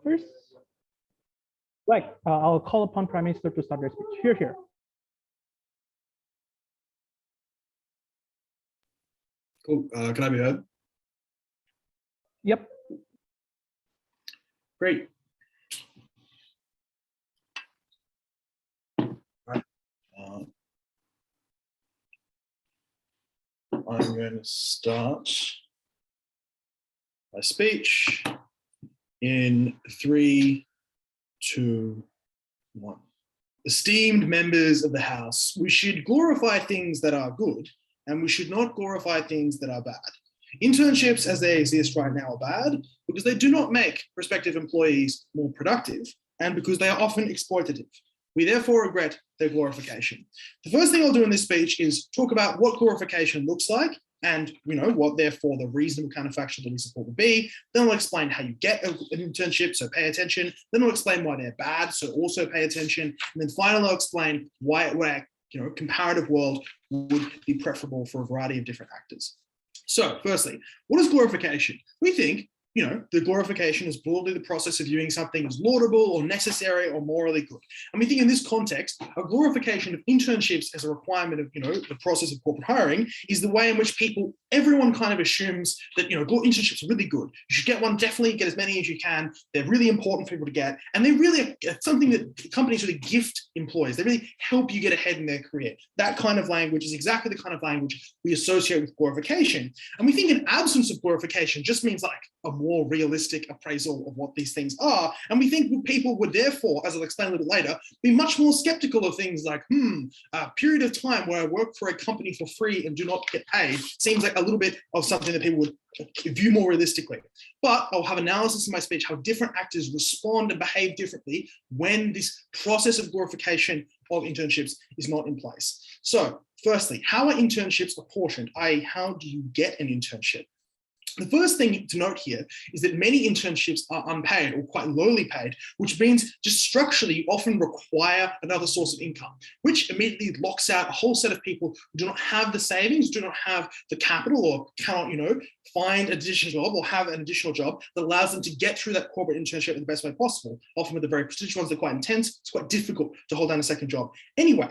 first? Right, I'll call upon Prime Minister to start their speech. Here. Cool. Can I be heard? Yep. Great. Right. I'm going to start my speech in 3, 2, 1. Esteemed members of the House, we should glorify things that are good, and we should not glorify things that are bad. Internships as they exist right now are bad because they do not make prospective employees more productive and because they are often exploitative. We therefore regret their glorification. The first thing I'll do in this speech is talk about what glorification looks like and what therefore the reasonable counterfactual that we support would be. Then I'll explain how you get an internship, so pay attention. Then I'll explain why they're bad, so also pay attention. And then finally I'll explain why a comparative world would be preferable for a variety of different actors. So firstly, what is glorification? We think the glorification is broadly the process of viewing something as laudable or necessary or morally good. And we think in this context, a glorification of internships as a requirement of, the process of corporate hiring is the way in which everyone kind of assumes that, internships are really good. You should get one, definitely get as many as you can. They're really important for people to get. And they really are something that companies really gift employees. They really help you get ahead in their career. That kind of language is exactly the kind of language we associate with glorification. And we think an absence of glorification just means like a more realistic appraisal of what these things are. And we think people would therefore, as I'll explain a little bit later, be much more skeptical of things like, a period of time where I work for a company for free and do not get paid seems like a little bit of something that people would view more realistically. But I'll have analysis in my speech how different actors respond and behave differently when this process of glorification of internships is not in place. So firstly, how are internships apportioned? i.e., how do you get an internship? The first thing to note here is that many internships are unpaid or quite lowly paid, which means just structurally you often require another source of income, which immediately locks out a whole set of people who do not have the savings, do not have the capital, or cannot, find an additional job or have an additional job that allows them to get through that corporate internship in the best way possible. Often with the very prestigious ones, they're quite intense. It's quite difficult to hold down a second job. Anyway,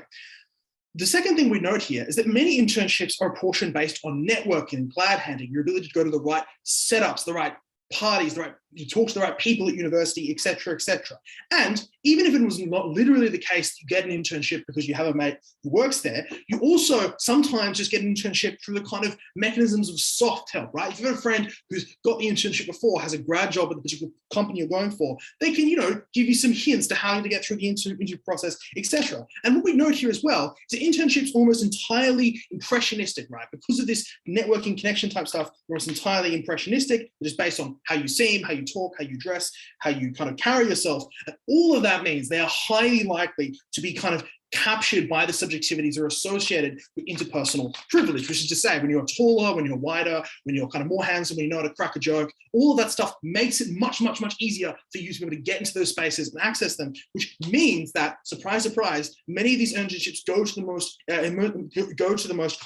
the second thing we note here is that many internships are apportioned based on networking, glad handing, your ability to go to the right setups, the right parties, you talk to the right people at university, et cetera, et cetera. And even if it was not literally the case that you get an internship because you have a mate who works there, you also sometimes just get an internship through the kind of mechanisms of soft help, right? If you've got a friend who's got the internship before, has a grad job at the particular company you're going for, they can, give you some hints to how to get through the interview process, et cetera. And what we note here as well is that internships almost entirely impressionistic, right? Because of this networking connection type stuff, almost entirely impressionistic. It is based on how you seem, how you talk, how you dress, how you kind of carry yourself. And all of that means they are highly likely to be kind of captured by the subjectivities that are associated with interpersonal privilege, which is to say, when you're taller, when you're wider, when you're kind of more handsome, when you know how to crack a joke, all of that stuff makes it much, much, much easier for you to be able to get into those spaces and access them, which means that, surprise, surprise, many of these internships go to the most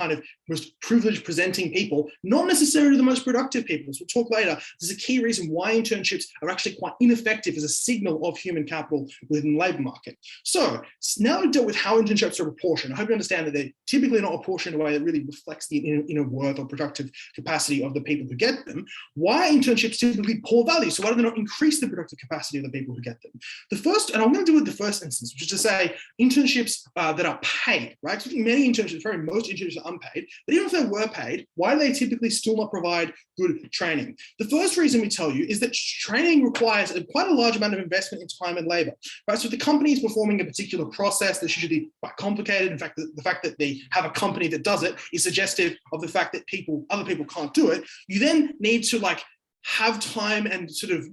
privileged presenting people, not necessarily the most productive people. As we'll talk later, there's a key reason why internships are actually quite ineffective as a signal of human capital within the labor market. So now we've dealt with how internships are apportioned. I hope you understand that they're typically not apportioned in a way that really reflects the inner worth or productive capacity of the people who get them. Why are internships typically poor value? So why do they not increase the productive capacity of the people who get them? The first, and I'm going to do with the first instance, which is to say internships that are paid, right? So many internships, most internships are unpaid, but even if they were paid, why do they typically still not provide good training? The first reason we tell you is that training requires quite a large amount of investment in time and labor, right? So if the company is performing a particular process that's usually quite complicated, in fact, the fact that they have a company that does it is suggestive of the fact that other people can't do it. You then need to have time and sort of,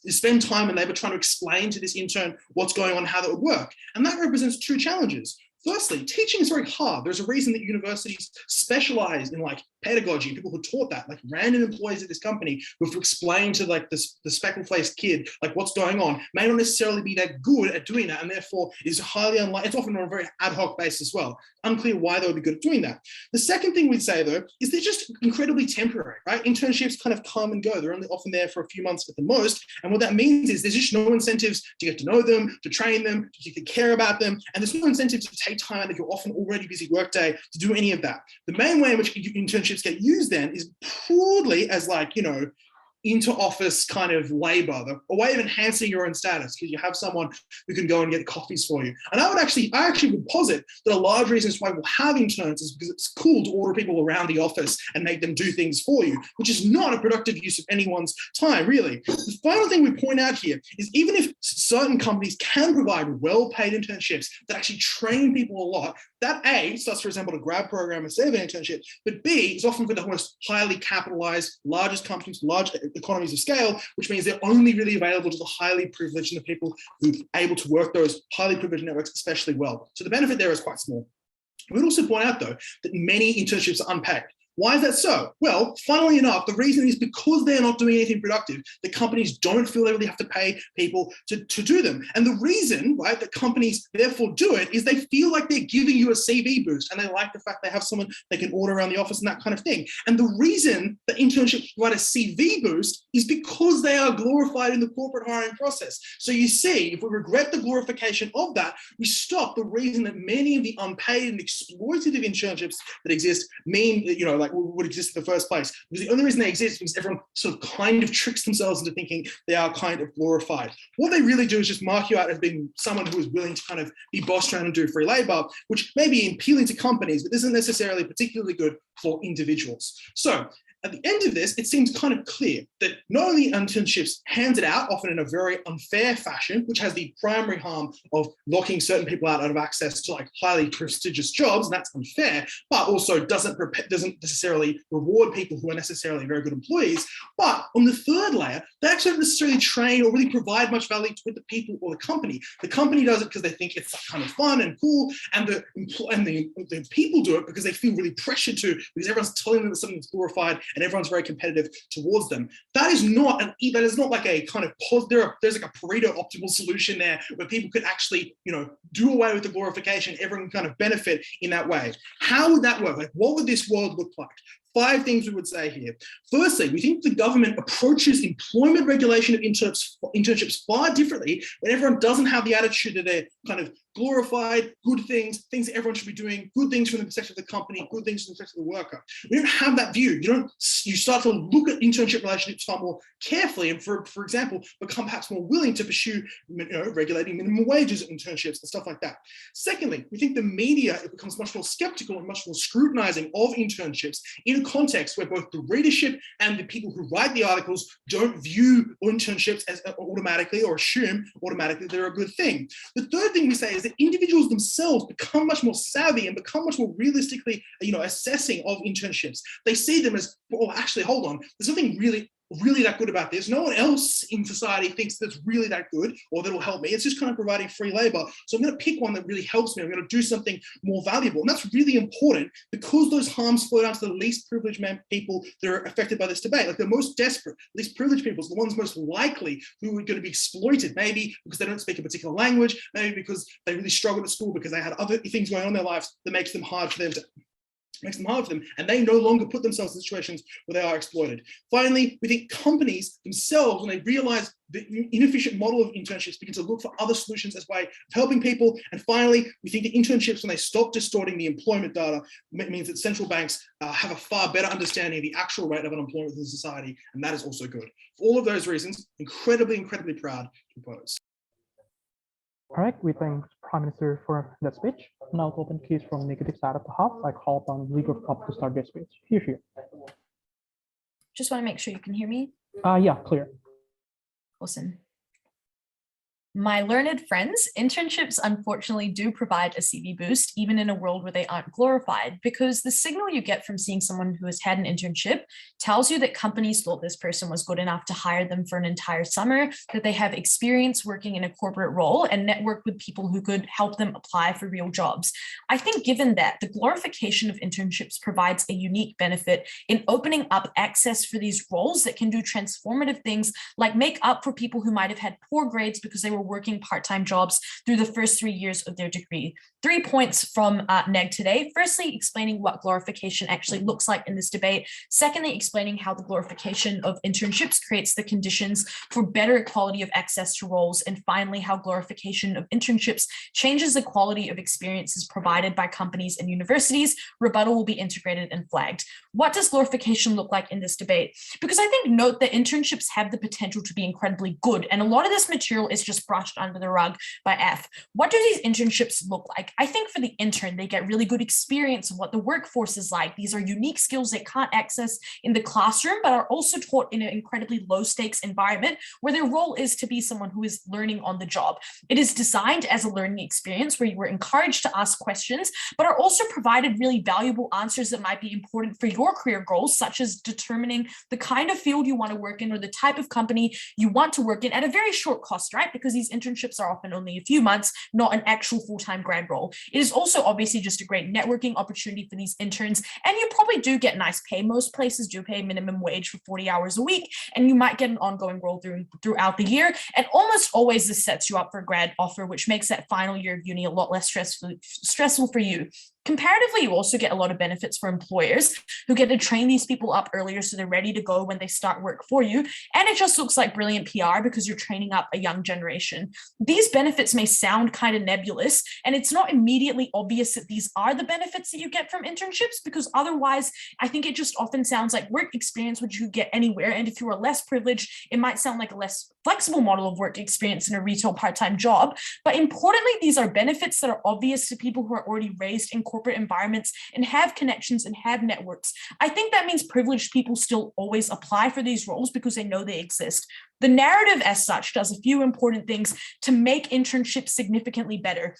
spend time and labor trying to explain to this intern what's going on, how that would work. And that represents two challenges. Firstly, teaching is very hard. There's a reason that universities specialize in like pedagogy, people who taught that, like random employees at this company who have to explain to like the speckle-faced kid, like what's going on, may not necessarily be that good at doing that, and therefore is highly unlikely, it's often on a very ad hoc basis as well. Unclear why they would be good at doing that. The second thing we'd say though, is they're just incredibly temporary, right? Internships kind of come and go. They're only often there for a few months at the most. And what that means is there's just no incentives to get to know them, to train them, to care about them. And there's no incentive to take time out of your often already busy workday to do any of that. The main way in which internships get used then is broadly as like, you know, inter-office kind of labor, a way of enhancing your own status because you have someone who can go and get coffees for you. And I actually would posit that a large reason why we'll have interns is because it's cool to order people around the office and make them do things for you, which is not a productive use of anyone's time, really. The final thing we point out here is even if certain companies can provide well-paid internships that actually train people a lot, that A starts, for example, a grad program instead of an internship, but B is often for the most highly capitalized, largest companies, large economies of scale, which means they're only really available to the highly privileged and the people who are able to work those highly privileged networks especially well. So the benefit there is quite small. We would also point out, though, that many internships are unpaid. Why is that so? Well, funnily enough, the reason is because they're not doing anything productive, the companies don't feel they really have to pay people to do them. And the reason, right, that companies therefore do it is they feel like they're giving you a CV boost and they like the fact they have someone they can order around the office and that kind of thing. And the reason that internships provide a CV boost is because they are glorified in the corporate hiring process. So you see, if we regret the glorification of that, we stop the reason that many of the unpaid and exploitative internships that exist mean that, you know, like would exist in the first place. Because the only reason they exist is because everyone sort of kind of tricks themselves into thinking they are kind of glorified. What they really do is just mark you out as being someone who is willing to kind of be bossed around and do free labor, which may be appealing to companies, but isn't necessarily particularly good for individuals. So at the end of this, it seems kind of clear that not only internships handed out, often in a very unfair fashion, which has the primary harm of locking certain people out of access to like highly prestigious jobs, and that's unfair, but also doesn't necessarily reward people who are necessarily very good employees. But on the third layer, they actually don't necessarily train or really provide much value to the people or the company. The company does it because they think it's kind of fun and cool, and the people do it because they feel really pressured to, because everyone's telling them that something's glorified and everyone's very competitive towards them. That is not like a kind of there's like a Pareto optimal solution there where people could actually, you know, do away with the glorification, everyone kind of benefit in that way. How would that work? Like, what would this world look like? 5 things we would say here. Firstly, we think the government approaches employment regulation of internships far differently when everyone doesn't have the attitude that they're kind of glorified, good things that everyone should be doing, good things from the perspective of the company, good things from the perspective of the worker. We don't have that view. You start to look at internship relationships far more carefully and, for example, become perhaps more willing to pursue, you know, regulating minimum wages at internships and stuff like that. Secondly, we think the media becomes much more skeptical and much more scrutinizing of internships in a context where both the readership and the people who write the articles don't view internships as automatically or assume automatically they're a good thing. The third thing we say is that individuals themselves become much more savvy and become much more realistically, you know, assessing of internships. They see them as, oh, actually, hold on, there's nothing really that good about this. No one else in society thinks that's really that good or that'll help me. It's just kind of providing free labor. So I'm going to pick one that really helps me. I'm going to do something more valuable. And that's really important because those harms flow down to the least privileged people that are affected by this debate. Like the most desperate, least privileged people, the ones most likely who are going to be exploited, maybe because they don't speak a particular language, maybe because they really struggled at school because they had other things going on in their lives that makes them hard for them, and they no longer put themselves in situations where they are exploited. Finally, we think companies themselves, when they realize the inefficient model of internships, begin to look for other solutions as a way of helping people. And finally, we think that internships, when they stop distorting the employment data, means that central banks have a far better understanding of the actual rate of unemployment within society, and that is also good. For all of those reasons, incredibly proud to propose. All right, we thank Prime Minister for that speech. Now to open case from negative side of the house, I call upon Leader of Cup to start their speech. Here. Just want to make sure you can hear me. Yeah, clear. Awesome. My learned friends, internships unfortunately do provide a CV boost, even in a world where they aren't glorified, because the signal you get from seeing someone who has had an internship tells you that companies thought this person was good enough to hire them for an entire summer, that they have experience working in a corporate role and network with people who could help them apply for real jobs. I think given that, the glorification of internships provides a unique benefit in opening up access for these roles that can do transformative things like make up for people who might have had poor grades because they were working part-time jobs through the first 3 years of their degree. 3 points from Neg today. Firstly, explaining what glorification actually looks like in this debate. Secondly, explaining how the glorification of internships creates the conditions for better equality of access to roles. And finally, how glorification of internships changes the quality of experiences provided by companies and universities. Rebuttal will be integrated and flagged. What does glorification look like in this debate? Because I think note that internships have the potential to be incredibly good. And a lot of this material is just brushed under the rug by F. What do these internships look like? I think for the intern, they get really good experience of what the workforce is like. These are unique skills they can't access in the classroom, but are also taught in an incredibly low stakes environment where their role is to be someone who is learning on the job. It is designed as a learning experience where you were encouraged to ask questions, but are also provided really valuable answers that might be important for your career goals, such as determining the kind of field you want to work in or the type of company you want to work in at a very short cost, right? Because these internships are often only a few months, not an actual full-time grad role. It is also obviously just a great networking opportunity for these interns, and you probably do get nice pay. Most places do pay minimum wage for 40 hours a week, and you might get an ongoing role throughout the year, and almost always this sets you up for a grad offer, which makes that final year of uni a lot less stressful for you. Comparatively, you also get a lot of benefits for employers who get to train these people up earlier so they're ready to go when they start work for you. And it just looks like brilliant PR because you're training up a young generation. These benefits may sound kind of nebulous, and it's not immediately obvious that these are the benefits that you get from internships, because otherwise, I think it just often sounds like work experience which you get anywhere. And if you are less privileged, it might sound like a less flexible model of work experience in a retail part-time job. But importantly, these are benefits that are obvious to people who are already raised in corporate environments and have connections and have networks. I think that means privileged people still always apply for these roles because they know they exist. The narrative as such does a few important things to make internships significantly better.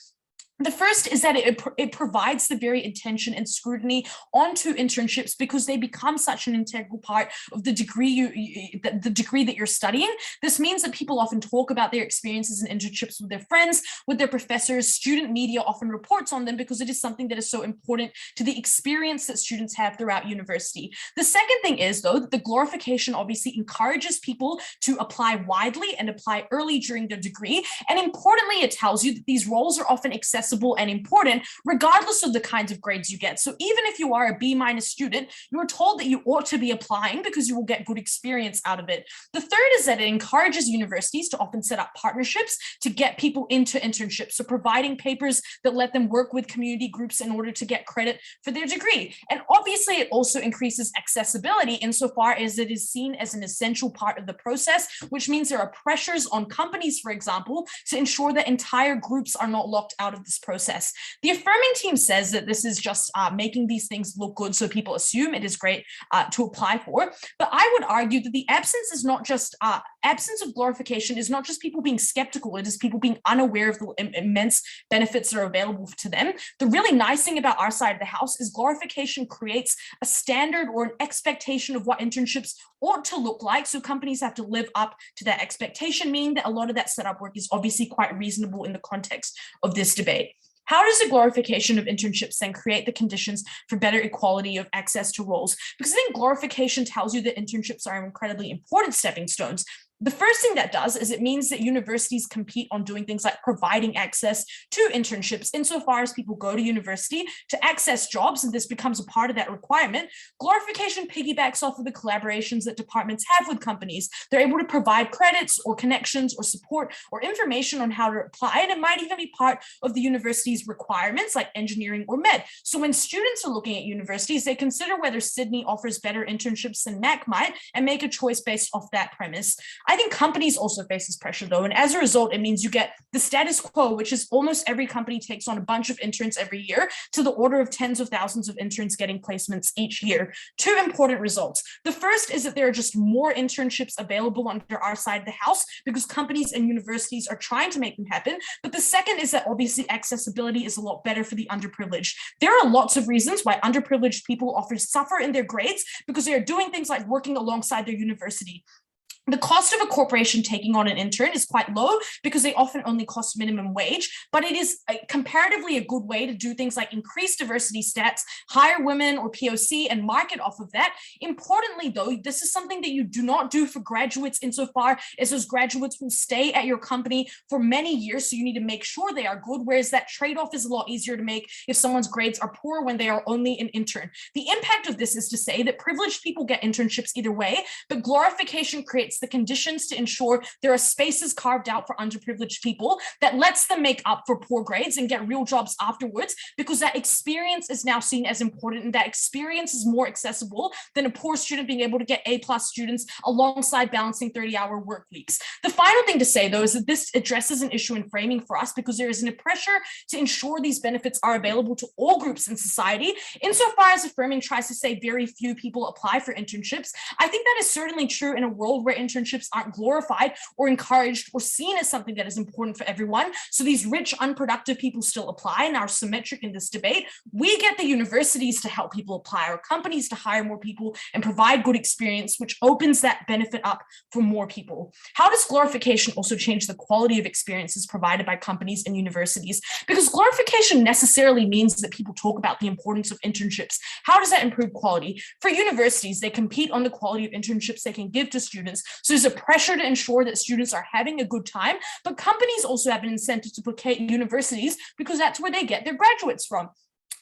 The first is that it provides the very attention and scrutiny onto internships because they become such an integral part of the degree the degree that you're studying. This means that people often talk about their experiences in internships with their friends, with their professors. Student media often reports on them because it is something that is so important to the experience that students have throughout university. The second thing is, though, that the glorification obviously encourages people to apply widely and apply early during their degree. And importantly, it tells you that these roles are often accessible and important regardless of the kinds of grades you get. So even if you are a B- student, you are told that you ought to be applying because you will get good experience out of it. The third is that it encourages universities to often set up partnerships to get people into internships, so providing papers that let them work with community groups in order to get credit for their degree. And obviously it also increases accessibility insofar as it is seen as an essential part of the process, which means there are pressures on companies, for example, to ensure that entire groups are not locked out of this process. The affirming team says that this is just making these things look good, so people assume it is great to apply for. But I would argue that the absence is not just absence of glorification is not just people being skeptical, it is people being unaware of the immense benefits that are available to them. The really nice thing about our side of the house is glorification creates a standard or an expectation of what internships ought to look like. So companies have to live up to that expectation, meaning that a lot of that setup work is obviously quite reasonable in the context of this debate. How does the glorification of internships then create the conditions for better equality of access to roles? Because I think glorification tells you that internships are incredibly important stepping stones. The first thing that does is it means that universities compete on doing things like providing access to internships. Insofar as people go to university to access jobs, and this becomes a part of that requirement, glorification piggybacks off of the collaborations that departments have with companies. They're able to provide credits or connections or support or information on how to apply, and it might even be part of the university's requirements like engineering or med. So when students are looking at universities, they consider whether Sydney offers better internships than Mac might and make a choice based off that premise. I I think companies also face this pressure though. And as a result, it means you get the status quo, which is almost every company takes on a bunch of interns every year, to the order of tens of thousands of interns getting placements each year. Two important results. The first is that there are just more internships available under our side of the house because companies and universities are trying to make them happen. But the second is that obviously accessibility is a lot better for the underprivileged. There are lots of reasons why underprivileged people often suffer in their grades because they are doing things like working alongside their university. The cost of a corporation taking on an intern is quite low because they often only cost minimum wage, but it is comparatively a good way to do things like increase diversity stats, hire women or POC and market off of that. Importantly though, this is something that you do not do for graduates insofar as those graduates will stay at your company for many years, so you need to make sure they are good, whereas that trade-off is a lot easier to make if someone's grades are poor when they are only an intern. The impact of this is to say that privileged people get internships either way, but glorification creates the conditions to ensure there are spaces carved out for underprivileged people that lets them make up for poor grades and get real jobs afterwards, because that experience is now seen as important and that experience is more accessible than a poor student being able to get A+ students alongside balancing 30-hour work weeks. The final thing to say though is that this addresses an issue in framing for us because there is a pressure to ensure these benefits are available to all groups in society. Insofar as affirming tries to say very few people apply for internships, I think that is certainly true in a world where internships aren't glorified or encouraged or seen as something that is important for everyone. So these rich, unproductive people still apply and are symmetric in this debate. We get the universities to help people apply, or companies to hire more people and provide good experience, which opens that benefit up for more people. How does glorification also change the quality of experiences provided by companies and universities? Because glorification necessarily means that people talk about the importance of internships. How does that improve quality? For universities, they compete on the quality of internships they can give to students. So there's a pressure to ensure that students are having a good time, but companies also have an incentive to placate universities because that's where they get their graduates from.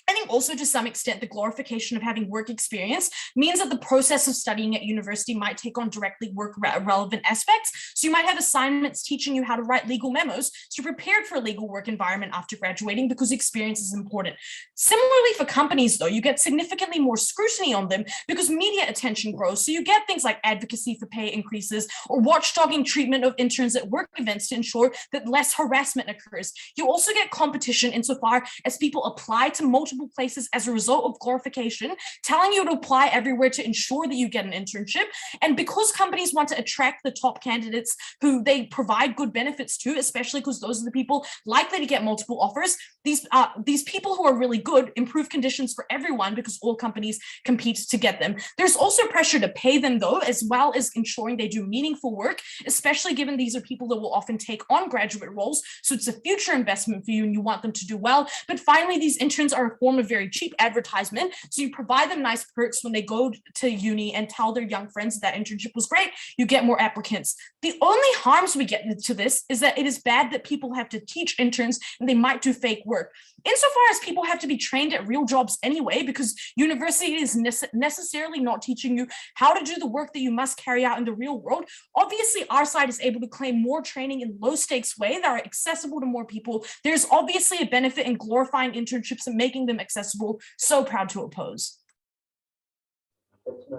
I think also to some extent the glorification of having work experience means that the process of studying at university might take on directly work relevant aspects. So you might have assignments teaching you how to write legal memos, so you're prepared for a legal work environment after graduating because experience is important. Similarly for companies though, you get significantly more scrutiny on them because media attention grows. So you get things like advocacy for pay increases or watchdogging treatment of interns at work events to ensure that less harassment occurs. You also get competition insofar as people apply to multiple places as a result of glorification, telling you to apply everywhere to ensure that you get an internship. And because companies want to attract the top candidates who they provide good benefits to, especially because those are the people likely to get multiple offers, these people who are really good improve conditions for everyone because all companies compete to get them. There's also pressure to pay them though, as well as ensuring they do meaningful work, especially given these are people that will often take on graduate roles. So it's a future investment for you and you want them to do well. But finally, these interns are a form of very cheap advertisement. So you provide them nice perks when they go to uni and tell their young friends that internship was great, you get more applicants. The only harms we get to this is that it is bad that people have to teach interns and they might do fake work. Insofar as people have to be trained at real jobs anyway, because university is necessarily not teaching you how to do the work that you must carry out in the real world, obviously our side is able to claim more training in low stakes way that are accessible to more people. There's obviously a benefit in glorifying internships and making them accessible. So proud to oppose.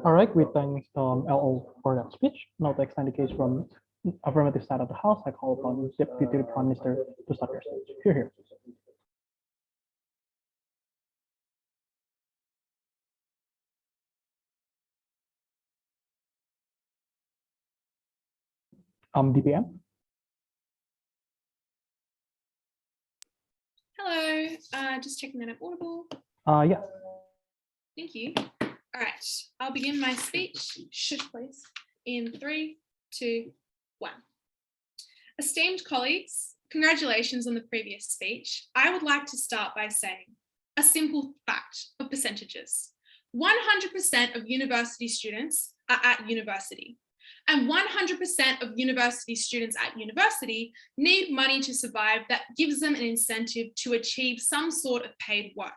All right, we thank LO for that speech. Now to extend the case from affirmative side of the House, I call upon Deputy Prime Minister to start your speech. Here. DPM. Hello, just checking that I'm audible. Yeah. Thank you. All right, I'll begin my speech, shush please, in 3, 2, 1. Esteemed colleagues, congratulations on the previous speech. I would like to start by saying a simple fact of percentages. 100% of university students are at university. And 100% of university students at university need money to survive that gives them an incentive to achieve some sort of paid work.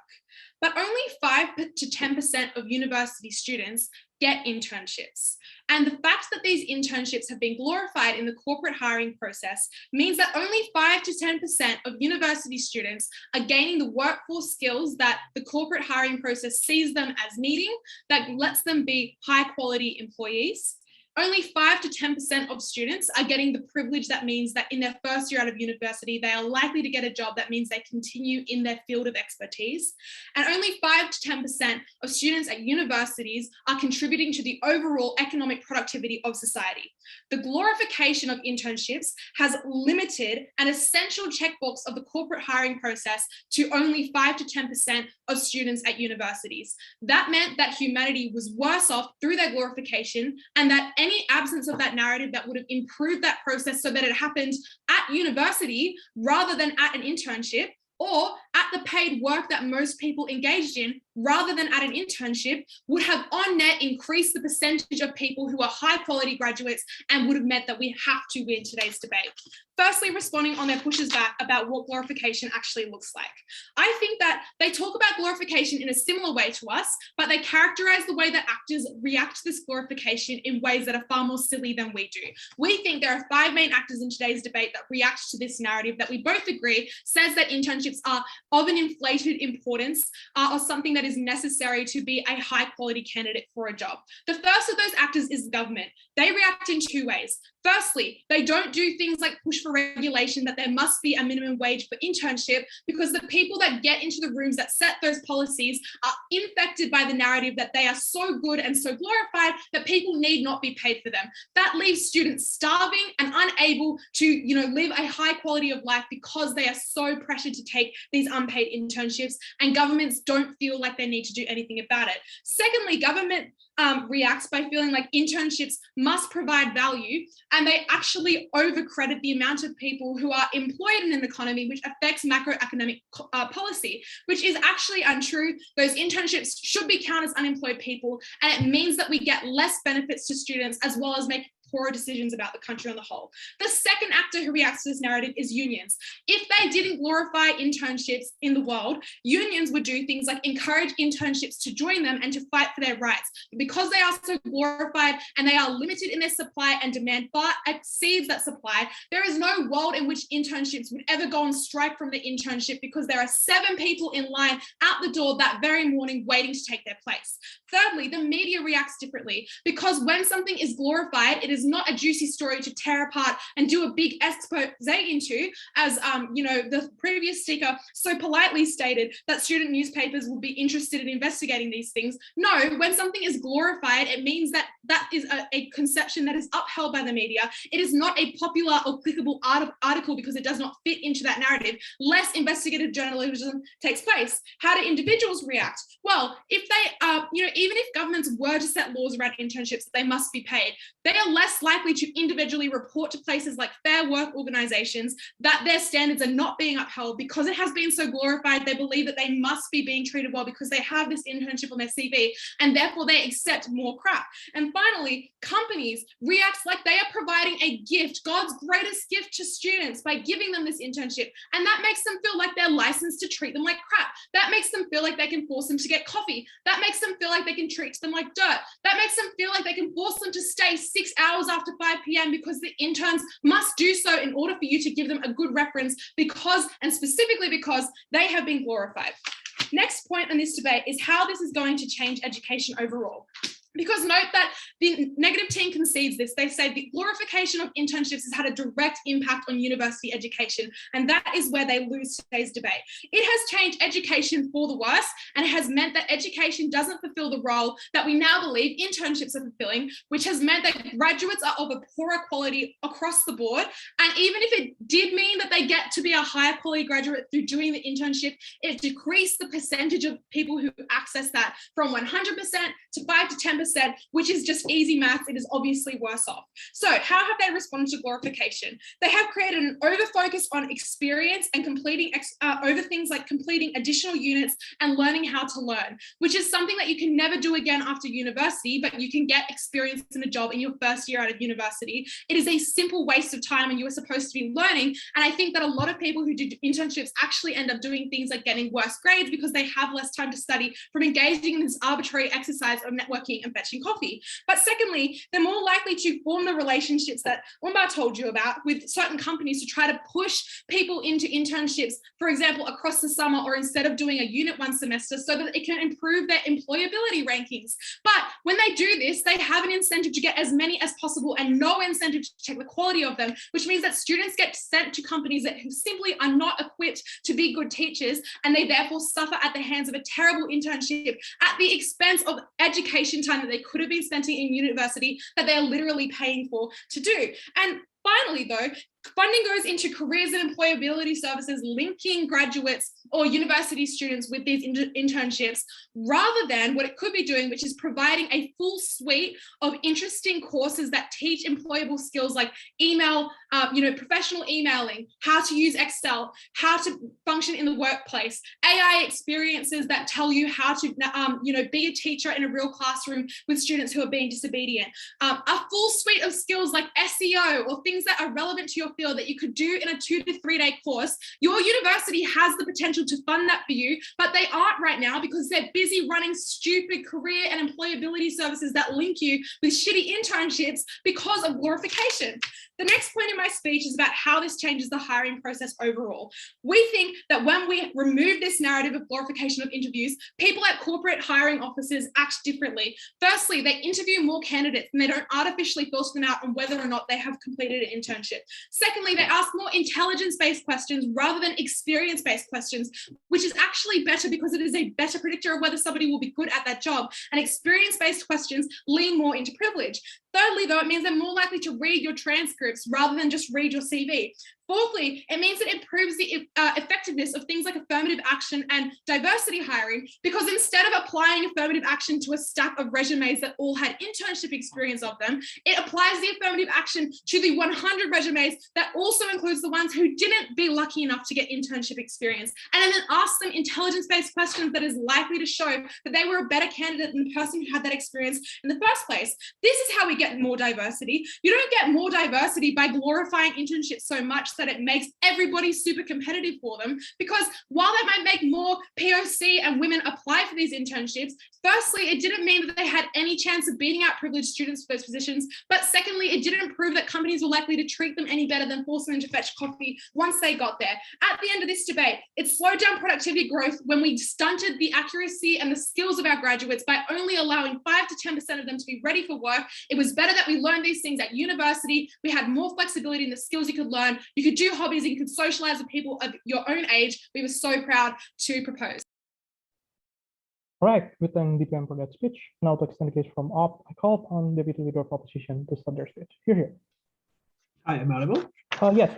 But only 5 to 10% of university students get internships. And the fact that these internships have been glorified in the corporate hiring process means that only 5 to 10% of university students are gaining the workforce skills that the corporate hiring process sees them as needing, that lets them be high quality employees. only 5 to 10% of students are getting the privilege that means that in their first year out of university, they are likely to get a job that means they continue in their field of expertise. And only 5 to 10% of students at universities are contributing to the overall economic productivity of society. The glorification of internships has limited an essential checkbox of the corporate hiring process to only 5 to 10% of students at universities. That meant that humanity was worse off through their glorification, and that any absence of that narrative that would have improved that process so that it happened at university rather than at an internship, or at the paid work that most people engaged in rather than at an internship, would have on net increased the percentage of people who are high quality graduates and would have meant that we have to win today's debate. Firstly, responding on their pushes back about what glorification actually looks like. I think that they talk about glorification in a similar way to us, but they characterize the way that actors react to this glorification in ways that are far more silly than we do. We think there are 5 main actors in today's debate that react to this narrative that we both agree says that internships are of an inflated importance or something that is necessary to be a high quality candidate for a job. The first of those actors is government. They react in 2 ways. Firstly, they don't do things like push for regulation that there must be a minimum wage for internship, because the people that get into the rooms that set those policies are infected by the narrative that they are so good and so glorified that people need not be paid for them. That leaves students starving and unable to, live a high quality of life because they are so pressured to take these unpaid internships, and governments don't feel like they need to do anything about it. Secondly, government reacts by feeling like internships must provide value, and they actually overcredit the amount of people who are employed in an economy, which affects macroeconomic policy, which is actually untrue. Those internships should be counted as unemployed people, and it means that we get less benefits to students as well as make poorer decisions about the country on the whole. The second actor who reacts to this narrative is unions. If they didn't glorify internships in the world, unions would do things like encourage internships to join them and to fight for their rights. But because they are so glorified and they are limited in their supply and demand far exceeds that supply, there is no world in which internships would ever go on strike from the internship, because there are 7 people in line out the door that very morning waiting to take their place. Thirdly, the media reacts differently, because when something is glorified, it is not a juicy story to tear apart and do a big expose into, as the previous speaker so politely stated that student newspapers will be interested in investigating these things. No, when something is glorified, it means that that is a conception that is upheld by the media. It is not a popular or clickable article because it does not fit into that narrative. Less investigative journalism takes place. How do individuals react? Well, if they even if governments were to set laws around internships that they must be paid, they are less likely to individually report to places like Fair Work organisations that their standards are not being upheld because it has been so glorified. They believe that they must be being treated well because they have this internship on their CV, and therefore they accept more crap. And finally, companies react like they are providing a gift, God's greatest gift to students, by giving them this internship. And that makes them feel like they're licensed to treat them like crap. That makes them feel like they can force them to get coffee. That makes them feel like they can treat them like dirt. That makes them feel like they can force them to stay 6 hours after 5 p.m. because the interns must do so in order for you to give them a good reference, because, and specifically because, they have been glorified. Next point on this debate is how this is going to change education overall. Because note that the negative team concedes this. They say the glorification of internships has had a direct impact on university education, and that is where they lose today's debate. It has changed education for the worse, and it has meant that education doesn't fulfill the role that we now believe internships are fulfilling, which has meant that graduates are of a poorer quality across the board. And even if it did mean that they get to be a higher quality graduate through doing the internship, it decreased the percentage of people who access that from 100% to 5 to 10%, which is just easy maths. It is obviously worse off. So how have they responded to glorification? They have created an overfocus on experience and completing over things like completing additional units and learning how to learn, which is something that you can never do again after university, but you can get experience in a job in your first year out of university. It is a simple waste of time, and you are supposed to be learning. And I think that a lot of people who do internships actually end up doing things like getting worse grades because they have less time to study from engaging in this arbitrary exercise of networking and fetching coffee. But secondly, they're more likely to form the relationships that Umbar told you about with certain companies to try to push people into internships, for example, across the summer or instead of doing a unit one semester, so that it can improve their employability rankings. But when they do this, they have an incentive to get as many as possible and no incentive to check the quality of them, which means that students get sent to companies that simply are not equipped to be good teachers, and they therefore suffer at the hands of a terrible internship at the expense of education time that they could have been spending in university that they are literally paying for to do. And finally, though, funding goes into careers and employability services, linking graduates or university students with these internships, rather than what it could be doing, which is providing a full suite of interesting courses that teach employable skills like email, professional emailing, how to use Excel, how to function in the workplace, AI experiences that tell you how to, be a teacher in a real classroom with students who are being disobedient, a full suite of skills like SEO or things that are relevant to your field that you could do in a 2 to 3 day course. Your university has the potential to fund that for you, but they aren't right now because they're busy running stupid career and employability services that link you with shitty internships because of glorification. The next point in my speech is about how this changes the hiring process overall. We think that when we remove this narrative of glorification of interviews, people at corporate hiring offices act differently. Firstly, they interview more candidates and they don't artificially filter them out on whether or not they have completed an internship. Secondly, they ask more intelligence-based questions rather than experience-based questions, which is actually better because it is a better predictor of whether somebody will be good at that job. And experience-based questions lean more into privilege. Thirdly, though, it means they're more likely to read your transcripts rather than just read your CV. Fourthly, it means it improves the effectiveness of things like affirmative action and diversity hiring, because instead of applying affirmative action to a stack of resumes that all had internship experience of them, it applies the affirmative action to the 100 resumes that also includes the ones who didn't be lucky enough to get internship experience, and then asks them intelligence-based questions that is likely to show that they were a better candidate than the person who had that experience in the first place. This is how we get more diversity. You don't get more diversity by glorifying internships so much that it makes everybody super competitive for them, because while that might make more POC and women apply for these internships, firstly, it didn't mean that they had any chance of beating out privileged students for those positions, but secondly, it didn't prove that companies were likely to treat them any better than forcing them to fetch coffee once they got there. At the end of this debate, it slowed down productivity growth when we stunted the accuracy and the skills of our graduates by only allowing 5 to 10% of them to be ready for work. It was better that we learned these things at university. We had more flexibility in the skills you could learn. You could do hobbies and you could socialize with people of your own age. We were so proud to propose. All right, we thank DPM for that speech. Now to extend the case from up, I call upon Deputy Leader of Opposition to start their speech. Here. Hi, am I audible? Yes.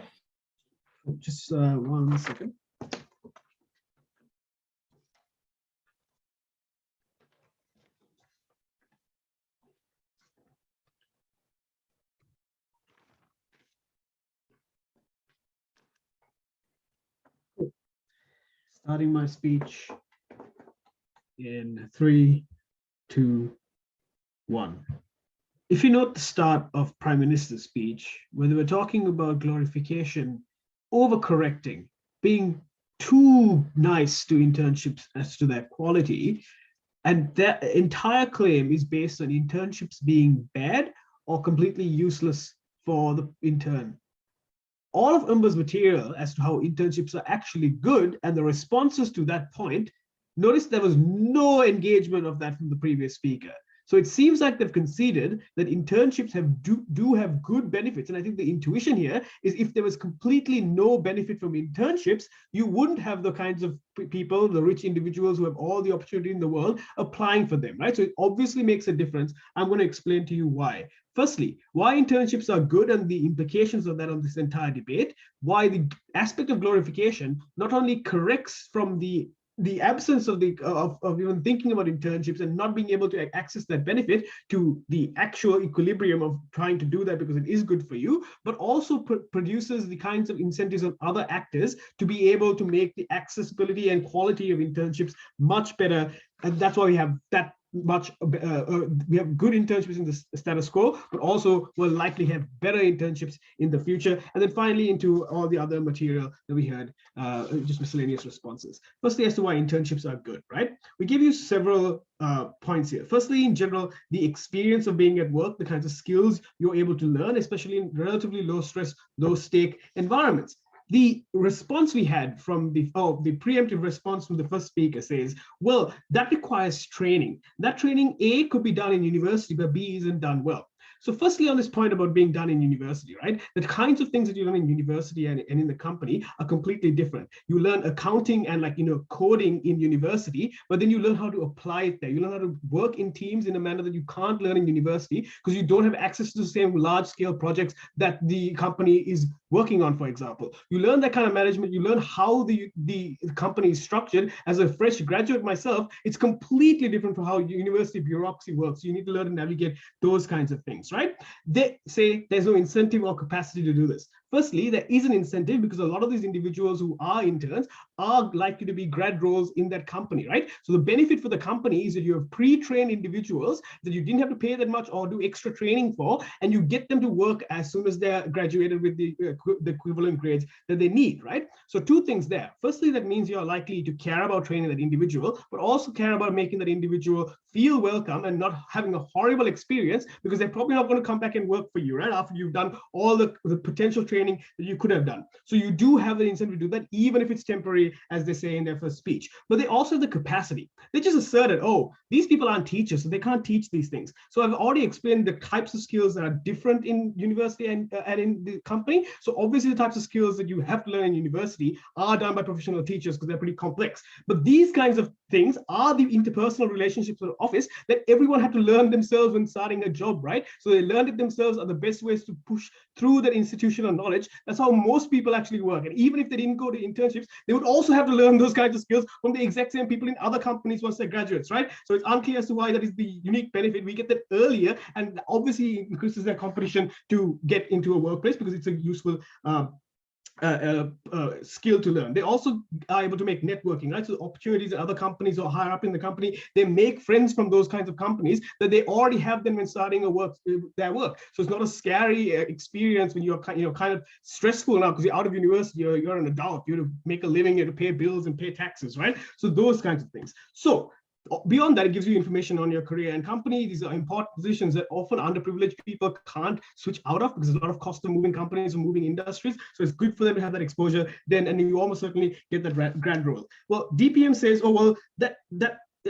Just 1 second. Starting my speech in 3, 2, 1. If you note the start of Prime Minister's speech, when they were talking about glorification, overcorrecting, being too nice to internships as to their quality, and that entire claim is based on internships being bad or completely useless for the intern. All of Umbar's material as to how internships are actually good and the responses to that point, notice there was no engagement of that from the previous speaker. So it seems like they've conceded that internships do have good benefits. And I think the intuition here is if there was completely no benefit from internships, you wouldn't have the kinds of people, the rich individuals who have all the opportunity in the world applying for them, right? So it obviously makes a difference. I'm going to explain to you why. Firstly, why internships are good and the implications of that on this entire debate, why the aspect of glorification not only corrects from the absence of even thinking about internships and not being able to access that benefit to the actual equilibrium of trying to do that because it is good for you, but also produces the kinds of incentives on other actors to be able to make the accessibility and quality of internships much better. And that's why we have that we have good internships in the status quo, but also will likely have better internships in the future. And then finally into all the other material that we had, just miscellaneous responses. Firstly, as to why internships are good, right? We give you several points here. Firstly, in general, the experience of being at work, the kinds of skills you're able to learn, especially in relatively low stress, low stake environments. The response we had from the preemptive response from the first speaker says, well, that requires training. That training, A, could be done in university, but B, isn't done well. So firstly, on this point about being done in university, right? The kinds of things that you learn in university and in the company are completely different. You learn accounting and coding in university, but then you learn how to apply it there. You learn how to work in teams in a manner that you can't learn in university because you don't have access to the same large scale projects that the company is working on, for example. You learn that kind of management, you learn how the company is structured. As a fresh graduate myself, it's completely different from how university bureaucracy works. You need to learn to navigate those kinds of things, right? They say there's no incentive or capacity to do this. Firstly, there is an incentive because a lot of these individuals who are interns are likely to be grad roles in that company, right? So the benefit for the company is that you have pre-trained individuals that you didn't have to pay that much or do extra training for, and you get them to work as soon as they're graduated with the equivalent grades that they need, right? So two things there. Firstly, that means you're likely to care about training that individual, but also care about making that individual feel welcome and not having a horrible experience, because they're probably not going to come back and work for you, right? After you've done all the potential training that you could have done. So you do have the incentive to do that, even if it's temporary, as they say in their first speech. But they also have the capacity. They just asserted, oh, these people aren't teachers, so they can't teach these things. So I've already explained the types of skills that are different in university and in the company. So obviously the types of skills that you have to learn in university are done by professional teachers because they're pretty complex. But these kinds of things are the interpersonal relationships in the office that everyone had to learn themselves when starting a job, right? So they learned it themselves, are the best ways to push through that institutional knowledge. That's how most people actually work. And even if they didn't go to internships, they would also have to learn those kinds of skills from the exact same people in other companies once they're graduates, right? So it's unclear as to why that is the unique benefit. We get that earlier, and obviously increases their competition to get into a workplace because it's a useful skill to learn. They also are able to make networking, right? So opportunities at other companies or higher up in the company, they make friends from those kinds of companies that they already have them when starting their work. So it's not a scary experience when you're kind of stressful now because you're out of university, you're an adult, you have to make a living, you have to pay bills and pay taxes, right? So those kinds of things. So beyond that, it gives you information on your career and company. These are important positions that often underprivileged people can't switch out of because there's a lot of cost of moving companies or moving industries. So it's good for them to have that exposure then, and you almost certainly get that grad role. Well, DPM says, oh, well, that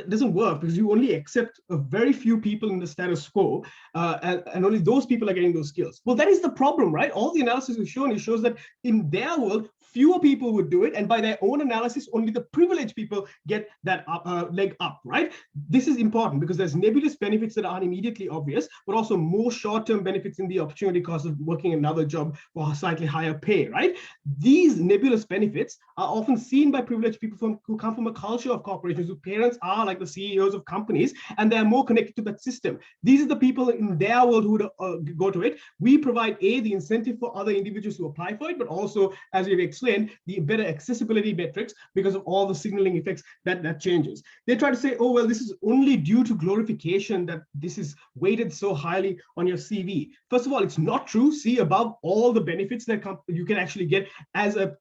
doesn't work because you only accept a very few people in the status quo, and only those people are getting those skills. Well, that is the problem, right? All the analysis we've shown, it shows that in their world, fewer people would do it, and by their own analysis, only the privileged people get that leg up, right? This is important because there's nebulous benefits that aren't immediately obvious, but also more short-term benefits in the opportunity cost of working another job for a slightly higher pay, right? These nebulous benefits are often seen by privileged people who come from a culture of corporations whose parents are like the CEOs of companies, and they're more connected to that system. These are the people in their world who would go to it. We provide the incentive for other individuals to apply for it, but also, as we've explained, the better accessibility metrics because of all the signaling effects that changes. They try to say, oh, well, this is only due to glorification that this is weighted so highly on your CV. First of all, it's not true. See above all the benefits that you can actually get as a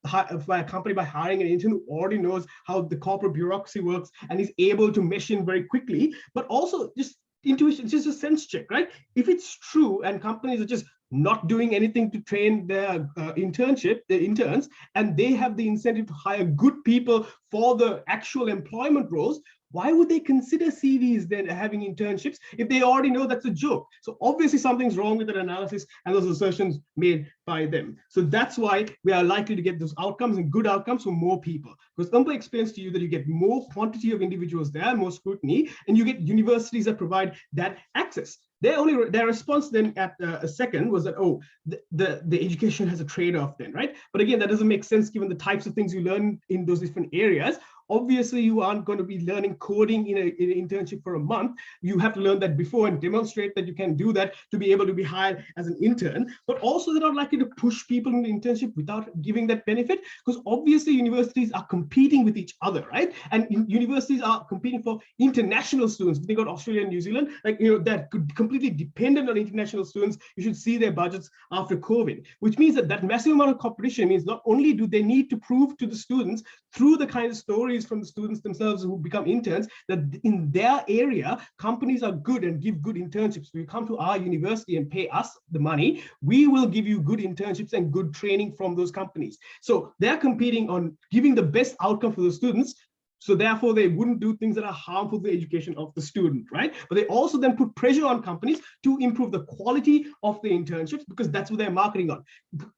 company by hiring an intern who already knows how the corporate bureaucracy works and is able to mesh in very quickly, but also just intuition, it's just a sense check, right? If it's true and companies are just not doing anything to train their interns, and they have the incentive to hire good people for the actual employment roles, why would they consider CVs then having internships if they already know that's a joke? So obviously something's wrong with that analysis and those assertions made by them. So that's why we are likely to get those outcomes and good outcomes for more people. Because Umbar explains to you that you get more quantity of individuals there, more scrutiny, and you get universities that provide that access. Their response then at a second was that, oh, the education has a trade-off then, right? But again, that doesn't make sense given the types of things you learn in those different areas. Obviously, you aren't going to be learning coding in an internship for a month. You have to learn that before and demonstrate that you can do that to be able to be hired as an intern. But also, they're not likely to push people in the internship without giving that benefit, because obviously universities are competing with each other, right? And universities are competing for international students. They got Australia and New Zealand, like, that could completely dependent on international students. You should see their budgets after COVID, which means that massive amount of competition means not only do they need to prove to the students through the kind of stories from the students themselves who become interns that in their area, companies are good and give good internships. If you come to our university and pay us the money, we will give you good internships and good training from those companies. So they're competing on giving the best outcome for the students. So therefore, they wouldn't do things that are harmful to the education of the student, right? But they also then put pressure on companies to improve the quality of the internships, because that's what they're marketing on.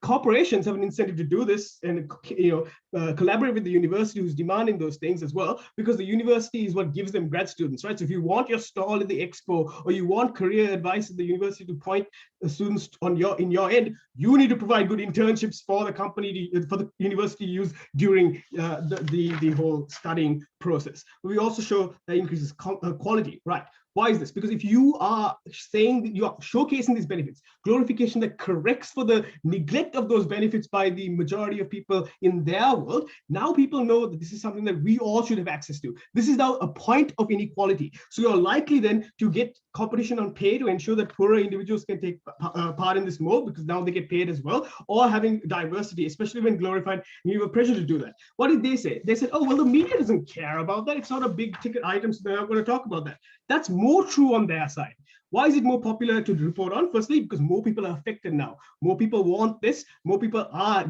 Corporations have an incentive to do this and collaborate with the university who's demanding those things as well, because the university is what gives them grad students, right? So if you want your stall at the expo, or you want career advice at the university to point the students in your end, you need to provide good internships for the company, for the university to use during the whole studying process. We also show that increases quality, right? Why is this? Because if you are saying that you are showcasing these benefits, glorification that corrects for the neglect of those benefits by the majority of people in their world, now people know that this is something that we all should have access to. This is now a point of inequality. So you're likely then to get competition on pay to ensure that poorer individuals can take part in this more, because now they get paid as well, or having diversity, especially when glorified, and you have pressure to do that. What did they say? They said, oh, well, the media doesn't care about that. It's not a big ticket item, so they're not going to talk about that. That's more true on their side. Why is it more popular to report on? Firstly, because more people are affected now. More people want this. More people are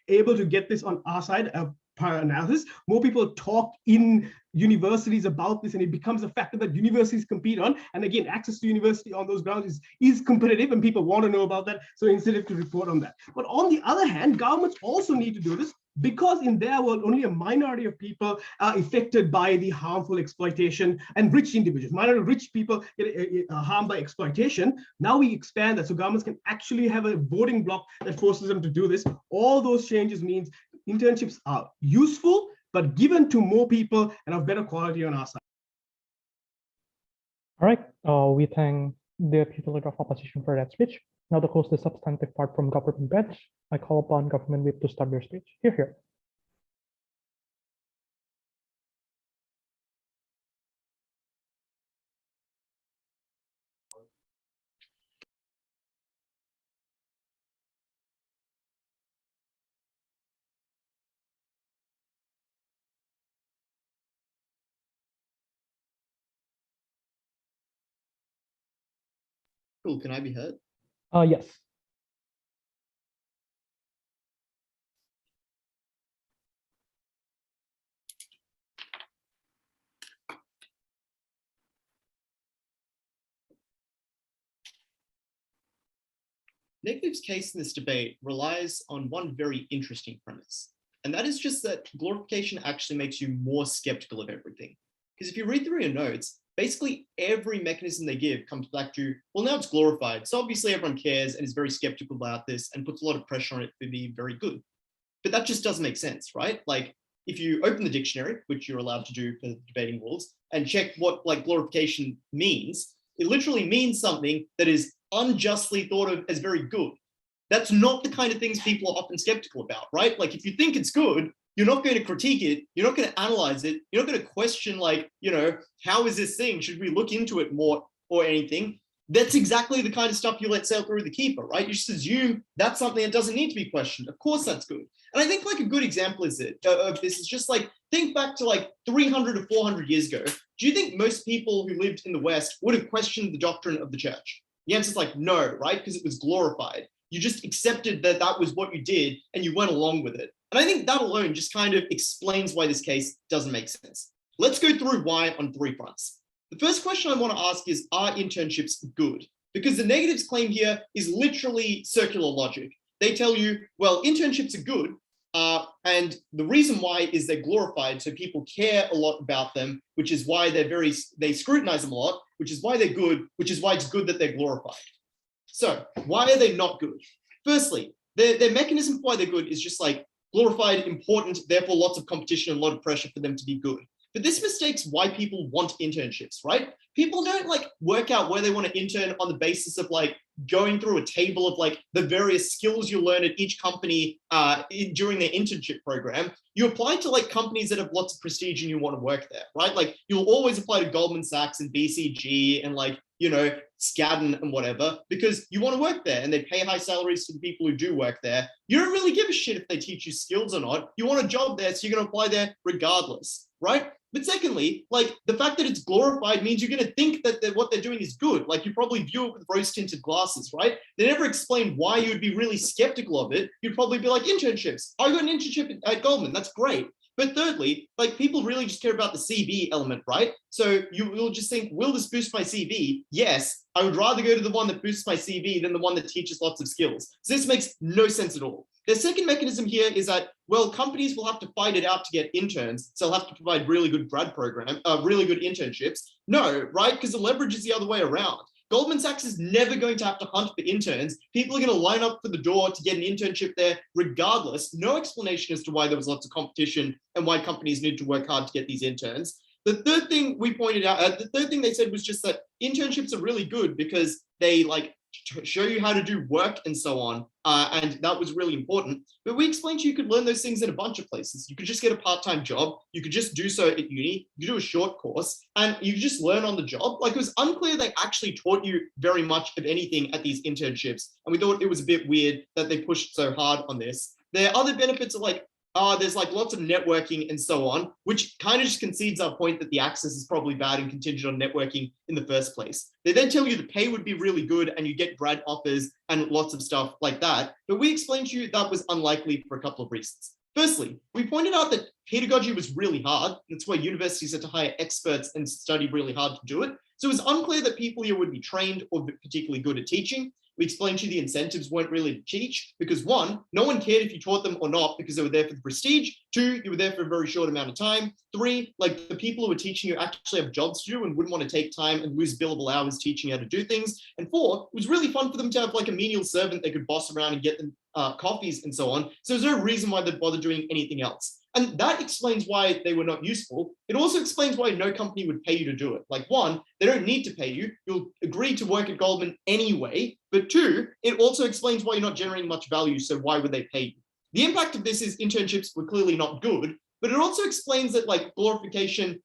able to get this on our side of prior analysis. More people talk in universities about this, and it becomes a factor that universities compete on. And again, access to university on those grounds is competitive, and people want to know about that. So instead to report on that. But on the other hand, governments also need to do this, because in their world, only a minority of people are affected by the harmful exploitation, and rich individuals, minority rich people get harmed by exploitation. Now we expand that so governments can actually have a voting bloc that forces them to do this. All those changes means internships are useful, but given to more people and of better quality on our side. All right, we thank the Deputy Leader of Opposition for that speech. Now to close the substantive part from government bench, I call upon Government Whip to start their speech. Here. Cool, can I be heard? Yes. Negative's case in this debate relies on one very interesting premise, and that is just that glorification actually makes you more skeptical of everything. Because if you read through your notes, basically every mechanism they give comes back to, well, now it's glorified, so obviously everyone cares and is very skeptical about this and puts a lot of pressure on it to be very good. But that just doesn't make sense, right? Like, if you open the dictionary, which you're allowed to do for debating rules, and check what like glorification means, it literally means something that is unjustly thought of as very good. That's not the kind of things people are often skeptical about, right? Like, if you think it's good, you're not going to critique it, you're not going to analyze it, you're not going to question, like, how is this thing? Should we look into it more or anything? That's exactly the kind of stuff you let sail through the keeper, right? You just assume that's something that doesn't need to be questioned. Of course, that's good. And I think like a good example of this is just like, think back to like 300 or 400 years ago. Do you think most people who lived in the West would have questioned the doctrine of the church? The answer is like, no, right? Because it was glorified. You just accepted that that was what you did and you went along with it. And I think that alone just kind of explains why this case doesn't make sense. Let's go through why on 3 fronts. The first question I want to ask is, are internships good? Because the negatives claim here is literally circular logic. They tell you, well, internships are good, and the reason why is they're glorified, so people care a lot about them, which is why they scrutinize them a lot, which is why they're good, which is why it's good that they're glorified. So why are they not good? Firstly, their mechanism for why they're good is just like, glorified, important, therefore lots of competition and a lot of pressure for them to be good. But this mistakes why people want internships, right? People don't like work out where they want to intern on the basis of like going through a table of like the various skills you learn at each company during their internship program. You apply to like companies that have lots of prestige and you want to work there, right? Like you'll always apply to Goldman Sachs and BCG and like, you know, Skadden and whatever, because you want to work there and they pay high salaries to the people who do work there. You don't really give a shit if they teach you skills or not. You want a job there, so you're going to apply there regardless, right? But secondly, like the fact that it's glorified means you're going to think that what they're doing is good. Like you probably view it with rose-tinted glasses, right? They never explain why you'd be really skeptical of it. You'd probably be like, internships. I got an internship at Goldman. That's great. But thirdly, like people really just care about the CV element, right? So you will just think, will this boost my CV? Yes, I would rather go to the one that boosts my CV than the one that teaches lots of skills. So this makes no sense at all. The second mechanism here is that, well, companies will have to fight it out to get interns. So they'll have to provide really good grad program, really good internships. No, right? Because the leverage is the other way around. Goldman Sachs is never going to have to hunt for interns. People are going to line up for the door to get an internship there regardless. No explanation as to why there was lots of competition and why companies need to work hard to get these interns. The third thing we pointed out, the third thing they said was just that internships are really good because they like show you how to do work and so on. And that was really important. But we explained to you, you could learn those things in a bunch of places. You could just get a part-time job. You could just do so at uni. You could do a short course and you could just learn on the job. Like it was unclear they actually taught you very much of anything at these internships. And we thought it was a bit weird that they pushed so hard on this. There are other benefits of like, there's like lots of networking and so on, which kind of just concedes our point that the access is probably bad and contingent on networking in the first place. They then tell you the pay would be really good and you get grad offers and lots of stuff like that. But we explained to you that was unlikely for a couple of reasons. Firstly, we pointed out that pedagogy was really hard. That's why universities had to hire experts and study really hard to do it. So it was unclear that people here would be trained or particularly good at teaching. We explained to you the incentives weren't really to teach because one, no one cared if you taught them or not because they were there for the prestige. Two, you were there for a very short amount of time. Three, like the people who were teaching you actually have jobs to do and wouldn't want to take time and lose billable hours teaching you how to do things. And four, it was really fun for them to have like a menial servant they could boss around and get them coffees and so on. So there's no reason why they'd bother doing anything else. And that explains why they were not useful. It also explains why no company would pay you to do it. Like one, they don't need to pay you. You'll agree to work at Goldman anyway. But two, it also explains why you're not generating much value. So why would they pay you? The impact of this is internships were clearly not good, but it also explains that like glorification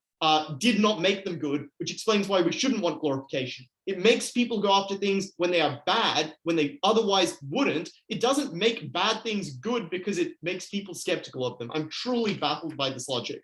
did not make them good, which explains why we shouldn't want glorification. It makes people go after things when they are bad, when they otherwise wouldn't. It doesn't make bad things good because it makes people skeptical of them. I'm truly baffled by this logic.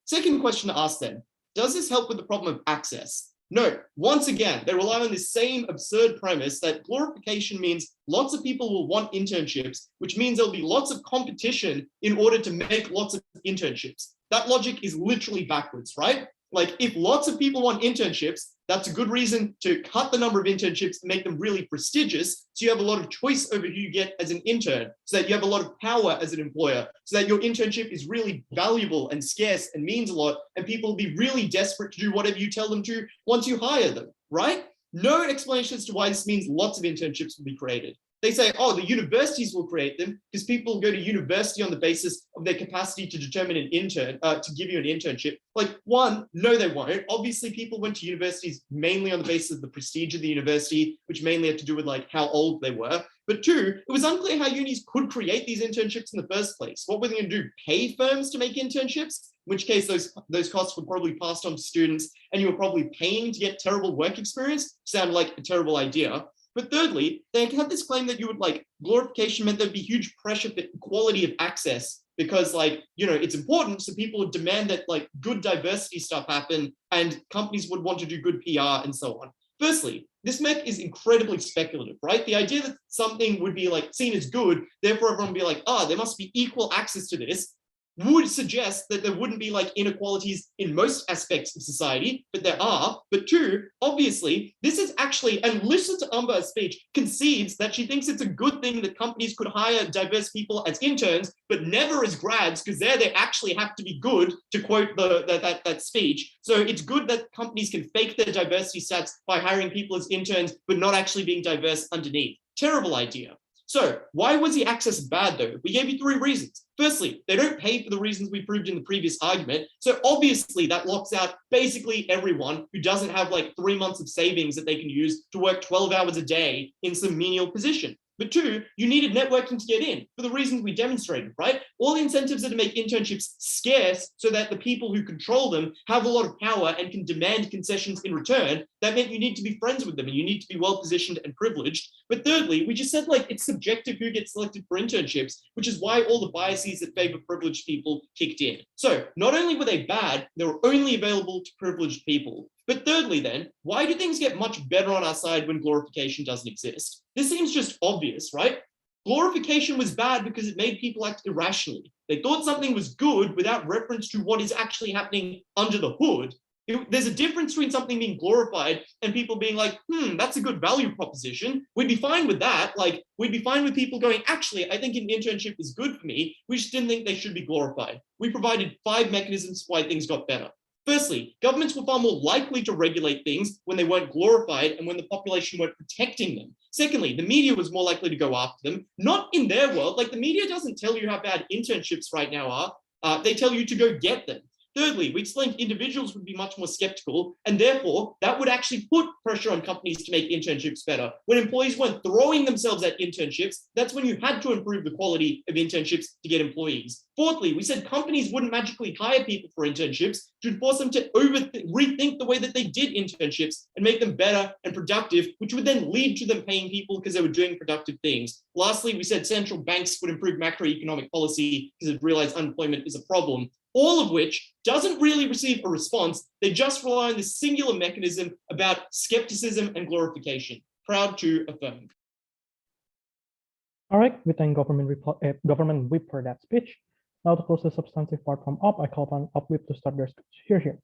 Second question to ask then, does this help with the problem of access? No, once again, they rely on this same absurd premise that glorification means lots of people will want internships, which means there'll be lots of competition in order to make lots of internships. That logic is literally backwards, right? Like if lots of people want internships, that's a good reason to cut the number of internships and make them really prestigious. So you have a lot of choice over who you get as an intern, so that you have a lot of power as an employer, so that your internship is really valuable and scarce and means a lot. And people will be really desperate to do whatever you tell them to once you hire them, right? No explanation as to why this means lots of internships will be created. They say, oh, the universities will create them because people go to university on the basis of their capacity to determine an intern, to give you an internship. Like one, no, they won't. Obviously, people went to universities mainly on the basis of the prestige of the university, which mainly had to do with like how old they were. But two, it was unclear how unis could create these internships in the first place. What were they going to do? Pay firms to make internships? In which case those costs were probably passed on to students and you were probably paying to get terrible work experience. Sounded like a terrible idea. But thirdly, they had this claim that you would like glorification meant there'd be huge pressure for equality of access because like, you know, it's important. So people would demand that like good diversity stuff happen and companies would want to do good PR and so on. Firstly, this mech is incredibly speculative, right? The idea that something would be like seen as good, therefore everyone would be like, there must be equal access to this, would suggest that there wouldn't be like inequalities in most aspects of society, but there are. But two, obviously, this is actually, and listen to Umbar's speech, concedes that she thinks it's a good thing that companies could hire diverse people as interns, but never as grads, because there they actually have to be good, to quote that speech. So it's good that companies can fake their diversity stats by hiring people as interns, but not actually being diverse underneath. Terrible idea. So why was the access bad though? We gave you 3 reasons. Firstly, they don't pay for the reasons we proved in the previous argument. So obviously that locks out basically everyone who doesn't have like 3 months of savings that they can use to work 12 hours a day in some menial position. But 2, you needed networking to get in for the reasons we demonstrated, right? All the incentives are to make internships scarce so that the people who control them have a lot of power and can demand concessions in return. That meant you need to be friends with them and you need to be well positioned and privileged. But thirdly, we just said like it's subjective who gets selected for internships, which is why all the biases that favor privileged people kicked in. So not only were they bad, they were only available to privileged people. But thirdly then, why do things get much better on our side when glorification doesn't exist? This seems just obvious, right? Glorification was bad because it made people act irrationally. They thought something was good without reference to what is actually happening under the hood. There's a difference between something being glorified and people being like, that's a good value proposition. We'd be fine with that. Like, we'd be fine with people going, actually, I think an internship is good for me. We just didn't think they should be glorified. We provided 5 mechanisms why things got better. Firstly, governments were far more likely to regulate things when they weren't glorified and when the population weren't protecting them. Secondly, the media was more likely to go after them, not in their world. Like the media doesn't tell you how bad internships right now are. They tell you to go get them. Thirdly, we explained individuals would be much more skeptical, and therefore that would actually put pressure on companies to make internships better. When employees weren't throwing themselves at internships, that's when you had to improve the quality of internships to get employees. Fourthly, we said companies wouldn't magically hire people for internships to force them to rethink the way that they did internships and make them better and productive, which would then lead to them paying people because they were doing productive things. Lastly, we said central banks would improve macroeconomic policy because it realized unemployment is a problem. All of which doesn't really receive a response. They just rely on this singular mechanism about skepticism and glorification. Proud to affirm. All right, we thank Government Whip for that speech. Now to close the substantive part from Up, I call upon Up Whip to start their speech. Here.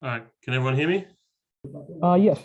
All right, can everyone hear me? Yes.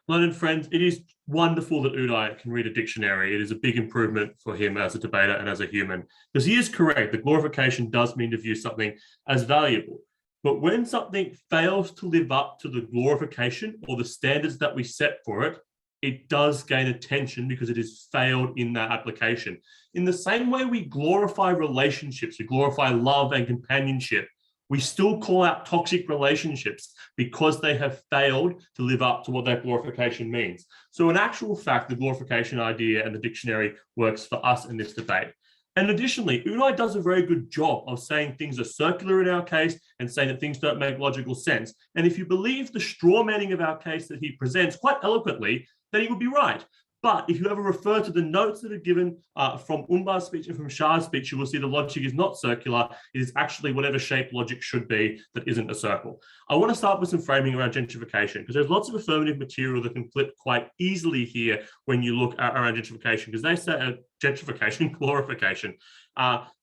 Learned friends, it is wonderful that Udai can read a dictionary. It is a big improvement for him as a debater and as a human, because he is correct. The glorification does mean to view something as valuable. But when something fails to live up to the glorification or the standards that we set for it, it does gain attention because it has failed in that application. In the same way we glorify relationships, we glorify love and companionship, we still call out toxic relationships because they have failed to live up to what that glorification means. So in actual fact, the glorification idea and the dictionary works for us in this debate. And additionally, Udai does a very good job of saying things are circular in our case and saying that things don't make logical sense. And if you believe the straw manning of our case that he presents quite eloquently, then he would be right. But if you ever refer to the notes that are given from Umbar's speech and from Shah's speech, you will see the logic is not circular. It is actually whatever shape logic should be that isn't a circle. I want to start with some framing around gentrification, because there's lots of affirmative material that can flip quite easily here when you look at around gentrification, because they say gentrification, glorification,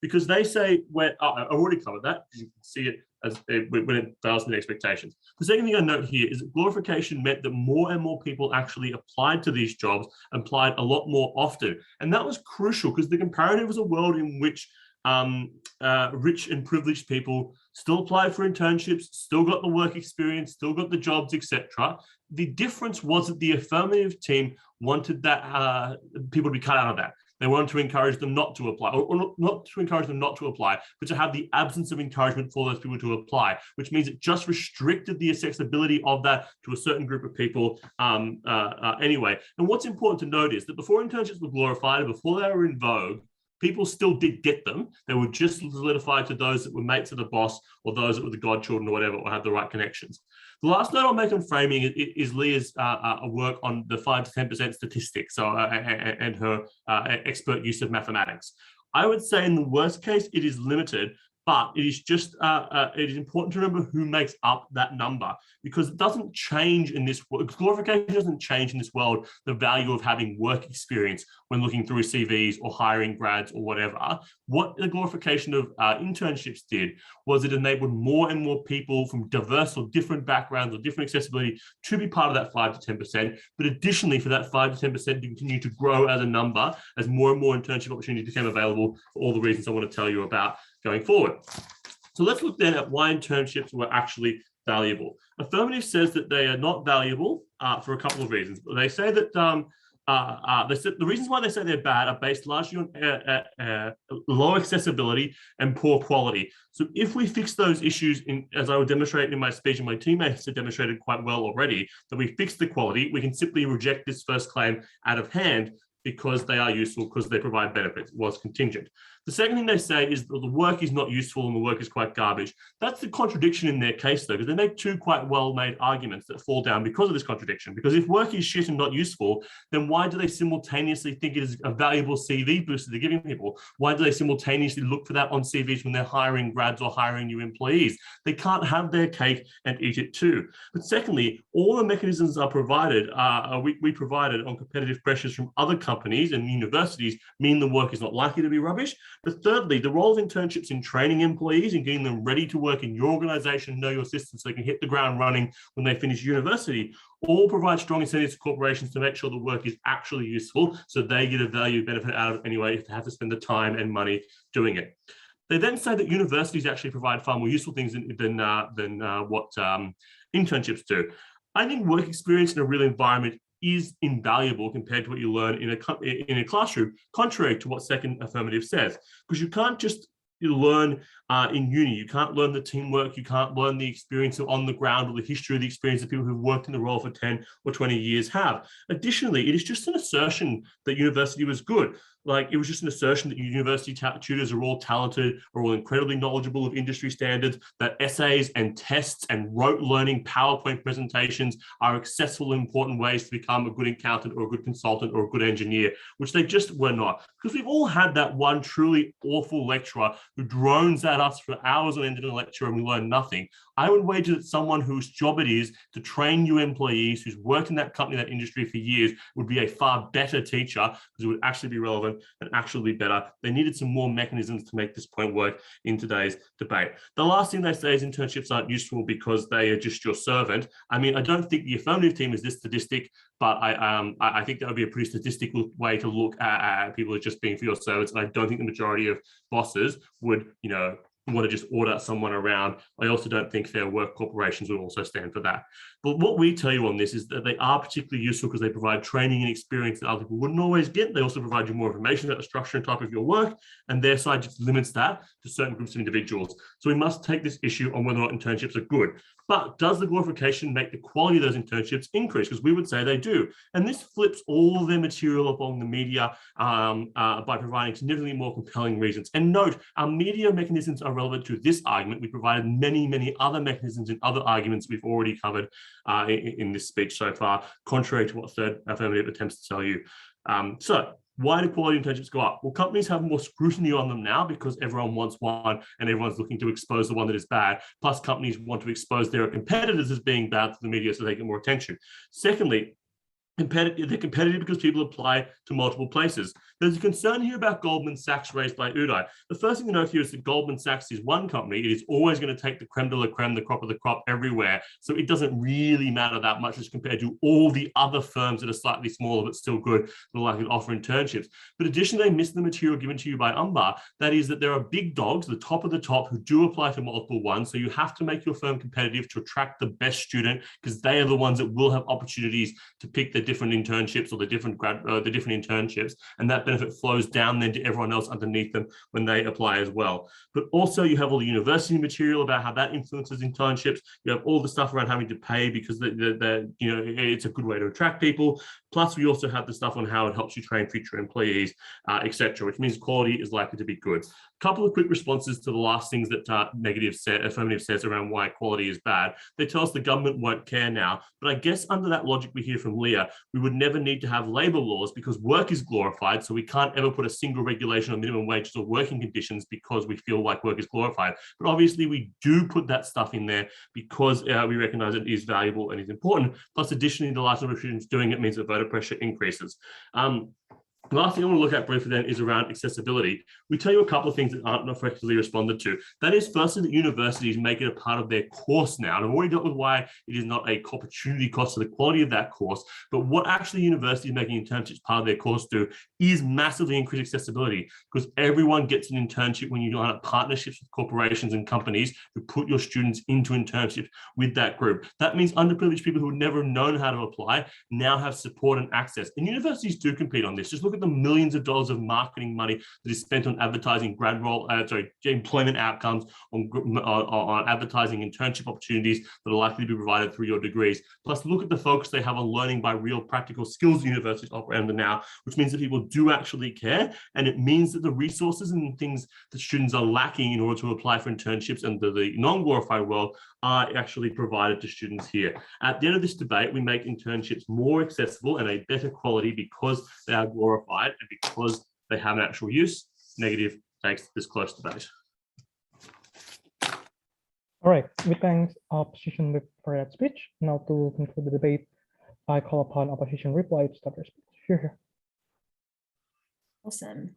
because they say, I already covered that, you can see it as when it fails to meet expectations. The second thing I note here is that glorification meant that more and more people actually applied to these jobs, applied a lot more often. And that was crucial because the comparative was a world in which rich and privileged people still applied for internships, still got the work experience, still got the jobs, etc. The difference was that the affirmative team wanted that people to be cut out of that. They wanted to encourage them not to apply, or not to encourage them not to apply, but to have the absence of encouragement for those people to apply, which means it just restricted the accessibility of that to a certain group of people anyway. And what's important to note is that before internships were glorified and before they were in vogue, people still did get them. They were just solidified to those that were mates of the boss or those that were the godchildren or whatever, or had the right connections. The last note I'll make on framing is Leah's work on the 5 to 10% statistics and her expert use of mathematics. I would say in the worst case, it is limited, But it is just it is important to remember who makes up that number, because it doesn't change in this world. Glorification doesn't change in this world the value of having work experience when looking through CVs or hiring grads or whatever. What the glorification of internships did was it enabled more and more people from diverse or different backgrounds or different accessibility to be part of that 5 to 10%. But additionally, for that 5 to 10% to continue to grow as a number as more and more internship opportunities became available for all the reasons I want to tell you about going forward. So let's look then at why internships were actually valuable. Affirmative says that they are not valuable for a couple of reasons. They say that the reasons why they say they're bad are based largely on low accessibility and poor quality. So if we fix those issues, as I will demonstrate in my speech, and my teammates have demonstrated quite well already, that we fix the quality, we can simply reject this first claim out of hand because they are useful, because they provide benefits. It was contingent. The second thing they say is that the work is not useful and the work is quite garbage. That's the contradiction in their case, though, because they make two quite well-made arguments that fall down because of this contradiction. Because if work is shit and not useful, then why do they simultaneously think it is a valuable CV booster they're giving people? Why do they simultaneously look for that on CVs when they're hiring grads or hiring new employees? They can't have their cake and eat it too. But secondly, all the mechanisms are provided, we provided on competitive pressures from other companies and universities mean the work is not likely to be rubbish. But thirdly, the role of internships in training employees and getting them ready to work in your organization, know your system, so they can hit the ground running when they finish university, all provide strong incentives to corporations to make sure the work is actually useful, so they get a value benefit out of it anyway if they have to spend the time and money doing it. They then say that universities actually provide far more useful things than what internships do. I think work experience in a real environment is invaluable compared to what you learn in a classroom, contrary to what second affirmative says, because you can't just learn in uni. You can't learn the teamwork. You can't learn the experience on the ground or the history of the experience that people who've worked in the role for 10 or 20 years have. Additionally, it is just an assertion that university was good. Like, it was just an assertion that university tutors are all talented, are all incredibly knowledgeable of industry standards, that essays and tests and rote learning PowerPoint presentations are accessible and important ways to become a good accountant or a good consultant or a good engineer, which they just were not. Because we've all had that one truly awful lecturer who drones at us for hours on end in a lecture and we learn nothing. I would wager that someone whose job it is to train new employees, who's worked in that company, that industry for years, would be a far better teacher, because it would actually be relevant and actually be better. They needed some more mechanisms to make this point work in today's debate. The last thing they say is internships aren't useful because they are just your servant. I mean, I don't think the affirmative team is this sadistic, but I think that would be a pretty statistical way to look at people as just being for your servants. And I don't think the majority of bosses would, want to just order someone around. I also don't think Fair Work corporations would also stand for that. But what we tell you on this is that they are particularly useful because they provide training and experience that other people wouldn't always get. They also provide you more information about the structure and type of your work, and their side just limits that to certain groups of individuals. So we must take this issue on whether or not internships are good. But does the glorification make the quality of those internships increase? Because we would say they do. And this flips all their material along the media by providing significantly more compelling reasons. And note, our media mechanisms are relevant to this argument. We provided many, many other mechanisms in other arguments we've already covered in this speech so far, contrary to what third affirmative attempts to tell you. So why do quality internships go up? Well, companies have more scrutiny on them now because everyone wants one and everyone's looking to expose the one that is bad. Plus, companies want to expose their competitors as being bad to the media so they get more attention. Secondly, they're competitive because people apply to multiple places. There's a concern here about Goldman Sachs raised by Udai. The first thing to note here is that Goldman Sachs is one company. It is always going to take the creme de la creme, the crop of the crop everywhere. So it doesn't really matter that much as compared to all the other firms that are slightly smaller but still good that are likely to offer internships. But additionally, they miss the material given to you by Umbar. That is that there are big dogs, the top of the top, who do apply to multiple ones. So you have to make your firm competitive to attract the best student, because they are the ones that will have opportunities to pick the different internships or the different internships, and that benefit flows down then to everyone else underneath them when they apply as well. But also you have all the university material about how that influences internships. You have all the stuff around having to pay because it's a good way to attract people. Plus, we also have the stuff on how it helps you train future employees, etc., which means quality is likely to be good. A couple of quick responses to the last things that affirmative says around why quality is bad. They tell us the government won't care now, but I guess under that logic we hear from Leah, we would never need to have labour laws because work is glorified, so we can't ever put a single regulation on minimum wages or working conditions because we feel like work is glorified. But obviously we do put that stuff in there because we recognise it is valuable and is important. Plus, additionally, the large number of students doing it means that voter pressure increases. The last thing I want to look at briefly then is around accessibility. We tell you a couple of things that aren't effectively responded to. That is, firstly, that universities make it a part of their course now. And I've already dealt with why it is not a opportunity cost to the quality of that course, but what actually universities making internships part of their course do is massively increase accessibility, because everyone gets an internship when you line up partnerships with corporations and companies who put your students into internships with that group. That means underprivileged people who have never known how to apply now have support and access. And universities do compete on this. Just look at the millions of dollars of marketing money that is spent on advertising employment outcomes, on advertising internship opportunities that are likely to be provided through your degrees. Plus, look at the focus they have on learning by real practical skills universities operate under now, which means that people do actually care, and it means that the resources and things that students are lacking in order to apply for internships under the non-glorified world are actually provided to students here. At the end of this debate, we make internships more accessible and a better quality because they are glorified and because they have an actual use. Negative takes this close debate. All right, we thank opposition for that speech. Now to conclude the debate, I call upon opposition reply to start their speech. Here. Awesome.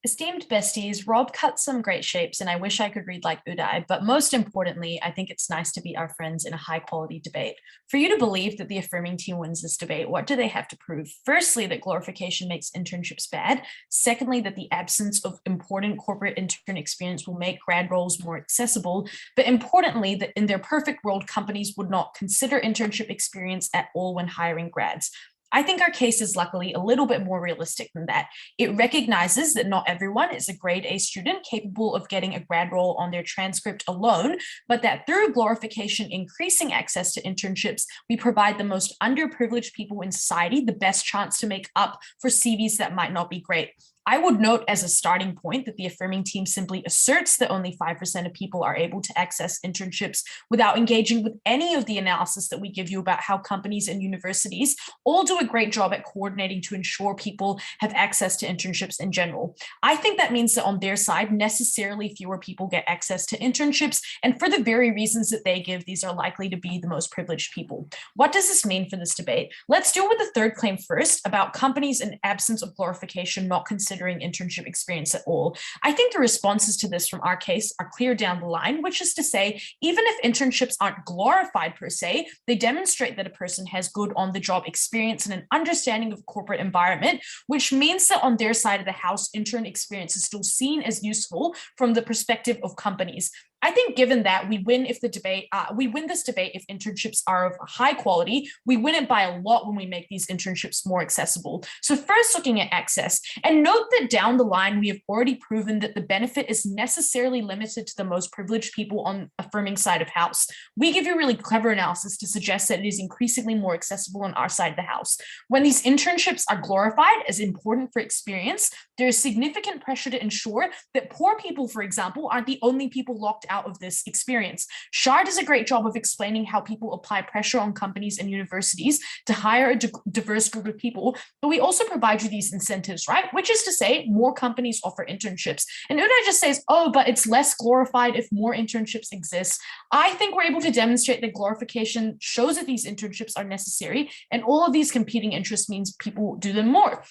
Esteemed besties, Rob cut some great shapes and I wish I could read like Udai, but most importantly, I think it's nice to be our friends in a high quality debate. For you to believe that the affirming team wins this debate, what do they have to prove? Firstly, that glorification makes internships bad. Secondly, that the absence of important corporate intern experience will make grad roles more accessible. But importantly, that in their perfect world, companies would not consider internship experience at all when hiring grads. I think our case is luckily a little bit more realistic than that. It recognizes that not everyone is a grade A student capable of getting a grad role on their transcript alone, but that through glorification increasing access to internships, we provide the most underprivileged people in society the best chance to make up for CVs that might not be great. I would note as a starting point that the affirming team simply asserts that only 5% of people are able to access internships without engaging with any of the analysis that we give you about how companies and universities all do a great job at coordinating to ensure people have access to internships in general. I think that means that on their side, necessarily fewer people get access to internships, and for the very reasons that they give, these are likely to be the most privileged people. What does this mean for this debate? Let's deal with the third claim first about companies in absence of glorification not considering internship experience at all. I think the responses to this from our case are clear down the line, which is to say, even if internships aren't glorified per se, they demonstrate that a person has good on-the-job experience and an understanding of corporate environment, which means that on their side of the house, intern experience is still seen as useful from the perspective of companies. I think given that we win this debate if internships are of high quality, we win it by a lot when we make these internships more accessible. So first, looking at access, and note that down the line, we have already proven that the benefit is necessarily limited to the most privileged people on affirming side of house. We give you really clever analysis to suggest that it is increasingly more accessible on our side of the house. When these internships are glorified as important for experience, there is significant pressure to ensure that poor people, for example, aren't the only people locked out of this experience. Shar does a great job of explaining how people apply pressure on companies and universities to hire a diverse group of people, but we also provide you these incentives, right? Which is to say, more companies offer internships. And Udai just says, oh, but it's less glorified if more internships exist. I think we're able to demonstrate that glorification shows that these internships are necessary, and all of these competing interests means people do them more.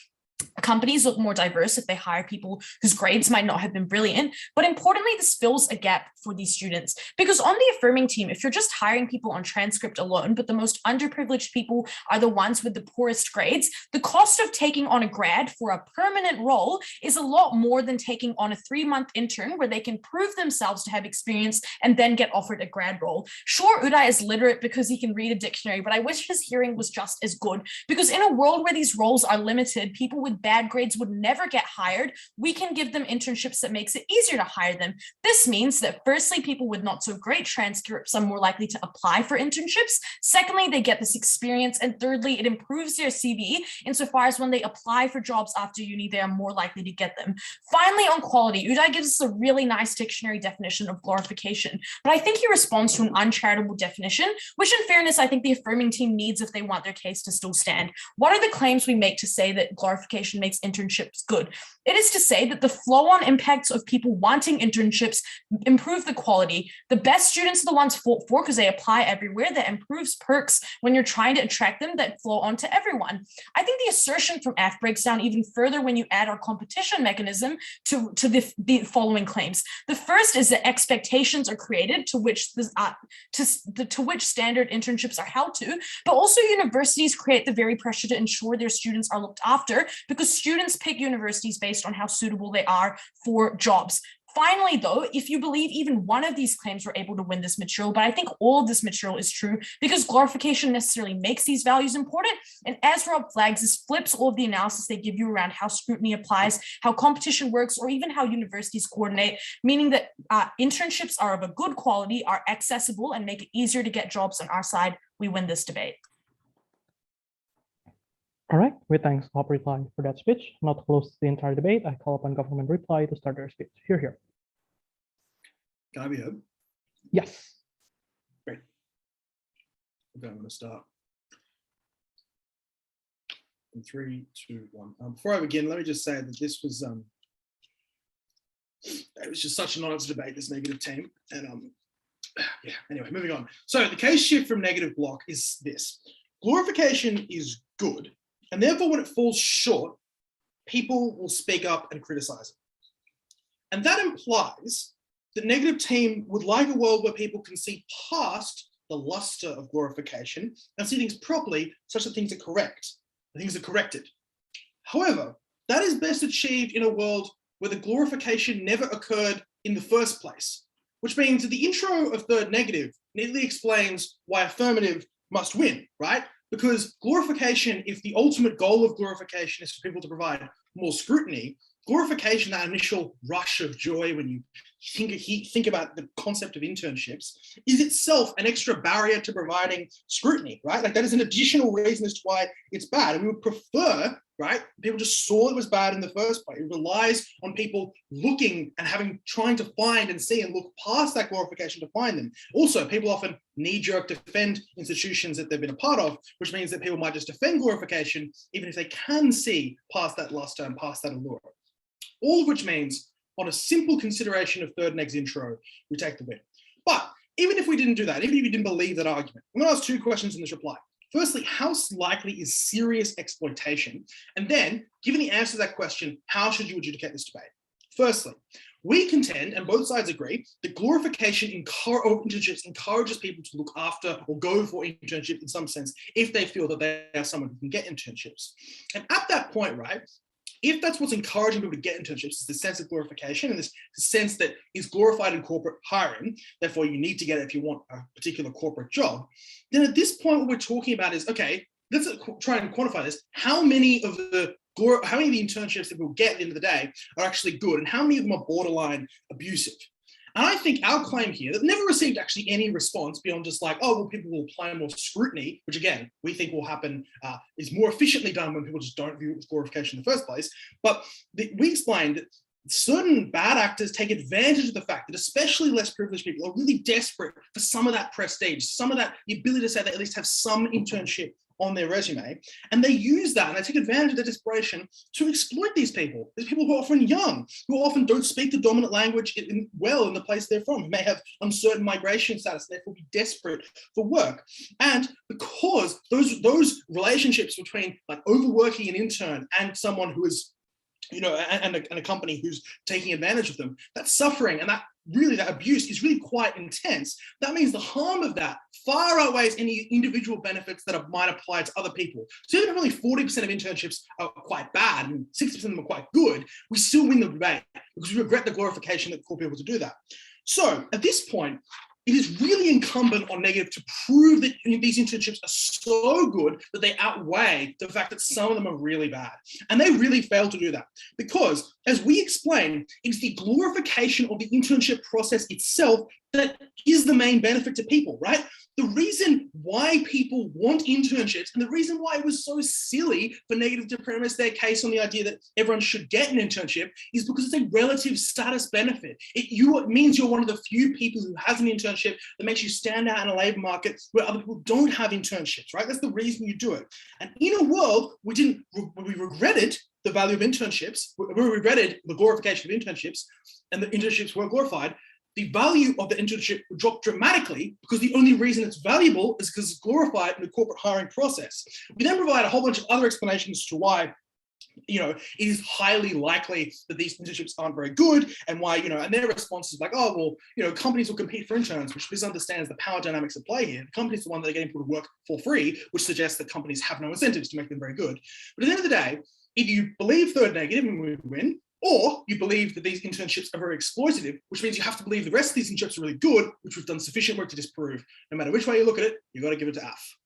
Companies look more diverse if they hire people whose grades might not have been brilliant, but importantly, this fills a gap for these students. Because on the affirming team, if you're just hiring people on transcript alone, but the most underprivileged people are the ones with the poorest grades, the cost of taking on a grad for a permanent role is a lot more than taking on a 3-month intern where they can prove themselves to have experience and then get offered a grad role. Sure, Udai is literate because he can read a dictionary, but I wish his hearing was just as good, because in a world where these roles are limited, people with bad grades would never get hired, we can give them internships that makes it easier to hire them. This means that firstly, people with not so great transcripts are more likely to apply for internships. Secondly, they get this experience. And thirdly, it improves their CV insofar as when they apply for jobs after uni, they are more likely to get them. Finally, on quality, Udai gives us a really nice dictionary definition of glorification, but I think he responds to an uncharitable definition, which in fairness, I think the affirming team needs if they want their case to still stand. What are the claims we make to say that glorification makes internships good? It is to say that the flow-on impacts of people wanting internships improve the quality. The best students are the ones fought for because they apply everywhere. That improves perks when you're trying to attract them that flow on to everyone. I think the assertion from F breaks down even further when you add our competition mechanism to the following claims. The first is that expectations are created to which standard internships are held to, but also universities create the very pressure to ensure their students are looked after because students pick universities based on how suitable they are for jobs. Finally, though, if you believe even one of these claims, we're able to win this material, but I think all of this material is true because glorification necessarily makes these values important. And as Rob flags, this flips all of the analysis they give you around how scrutiny applies, how competition works, or even how universities coordinate, meaning that internships are of a good quality, are accessible, and make it easier to get jobs on our side. We win this debate. All right, we thank Top Reply for that speech. Now to close the entire debate, I call upon Government Reply to start their speech. Here. Can I be heard? Yes. Great. Okay, I'm going to start. In 3, 2, 1. Before I begin, let me just say that this was it was just such an honest debate, this negative team. And yeah, anyway, moving on. So the case shift from negative block is this. Glorification is good, and therefore when it falls short, people will speak up and criticize it. And that implies the negative team would like a world where people can see past the luster of glorification and see things properly such that things are correct, things are corrected. However, that is best achieved in a world where the glorification never occurred in the first place, which means that the intro of third negative neatly explains why affirmative must win, right? Because glorification, if the ultimate goal of glorification is for people to provide more scrutiny, glorification, that initial rush of joy when you think about the concept of internships, is itself an extra barrier to providing scrutiny, right? Like that is an additional reason as to why it's bad. And we would prefer, right? People just saw it was bad in the first place. It relies on people looking and trying to find and see and look past that glorification to find them. Also, people often knee-jerk defend institutions that they've been a part of, which means that people might just defend glorification, even if they can see past that luster and past that allure. All of which means, on a simple consideration of third negs intro, we take the win. But even if we didn't do that, even if you didn't believe that argument, I'm going to ask 2 questions in this reply. Firstly, how likely is serious exploitation? And then, given the answer to that question, how should you adjudicate this debate? Firstly, we contend, and both sides agree, that glorification of internships encourages people to look after or go for internships in some sense if they feel that they are someone who can get internships. And at that point, right, if that's what's encouraging people to get internships, is the sense of glorification and this sense that is glorified in corporate hiring, therefore you need to get it if you want a particular corporate job, then at this point what we're talking about is, okay, let's try and quantify this. How many of the internships that we'll get at the end of the day are actually good, and how many of them are borderline abusive? And I think our claim here that never received actually any response beyond just like, oh, well, people will apply more scrutiny, which again, we think will happen, is more efficiently done when people just don't view it as glorification in the first place. But we explained that certain bad actors take advantage of the fact that especially less privileged people are really desperate for some of that prestige, some of that, the ability to say they at least have some internship on their resume, and they use that and they take advantage of their desperation to exploit these people who are often young, who often don't speak the dominant language well in the place they're from, who may have uncertain migration status, therefore be desperate for work. And because those relationships between like overworking an intern and someone who is, you know, and a company who's taking advantage of them, that suffering and that abuse is really quite intense. That means the harm of that far outweighs any individual benefits that might apply to other people. So even if only 40% of internships are quite bad and 60% of them are quite good, we still win the debate because we regret the glorification that caused people to do that. So at this point, it is really incumbent on negative to prove that these internships are so good that they outweigh the fact that some of them are really bad. And they really fail to do that because, as we explained, it's the glorification of the internship process itself that is the main benefit to people, right? The reason why people want internships and the reason why it was so silly for negative to premise their case on the idea that everyone should get an internship is because it's a relative status benefit. It means you're one of the few people who has an internship that makes you stand out in a labor market where other people don't have internships, right? That's the reason you do it. And in a world we regretted the value of internships, we regretted the glorification of internships, and the internships were glorified, the value of the internship would drop dramatically because the only reason it's valuable is because it's glorified in the corporate hiring process. We then provide a whole bunch of other explanations to why, it is highly likely that these internships aren't very good, and why, and their response is like, oh, well, companies will compete for interns, which misunderstands the power dynamics at play here. The company's the one that are getting people to work for free, which suggests that companies have no incentives to make them very good. But at the end of the day, if you believe third negative and we win, or you believe that these internships are very exploitative, which means you have to believe the rest of these internships are really good, which we've done sufficient work to disprove. No matter which way you look at it, you've got to give it to F.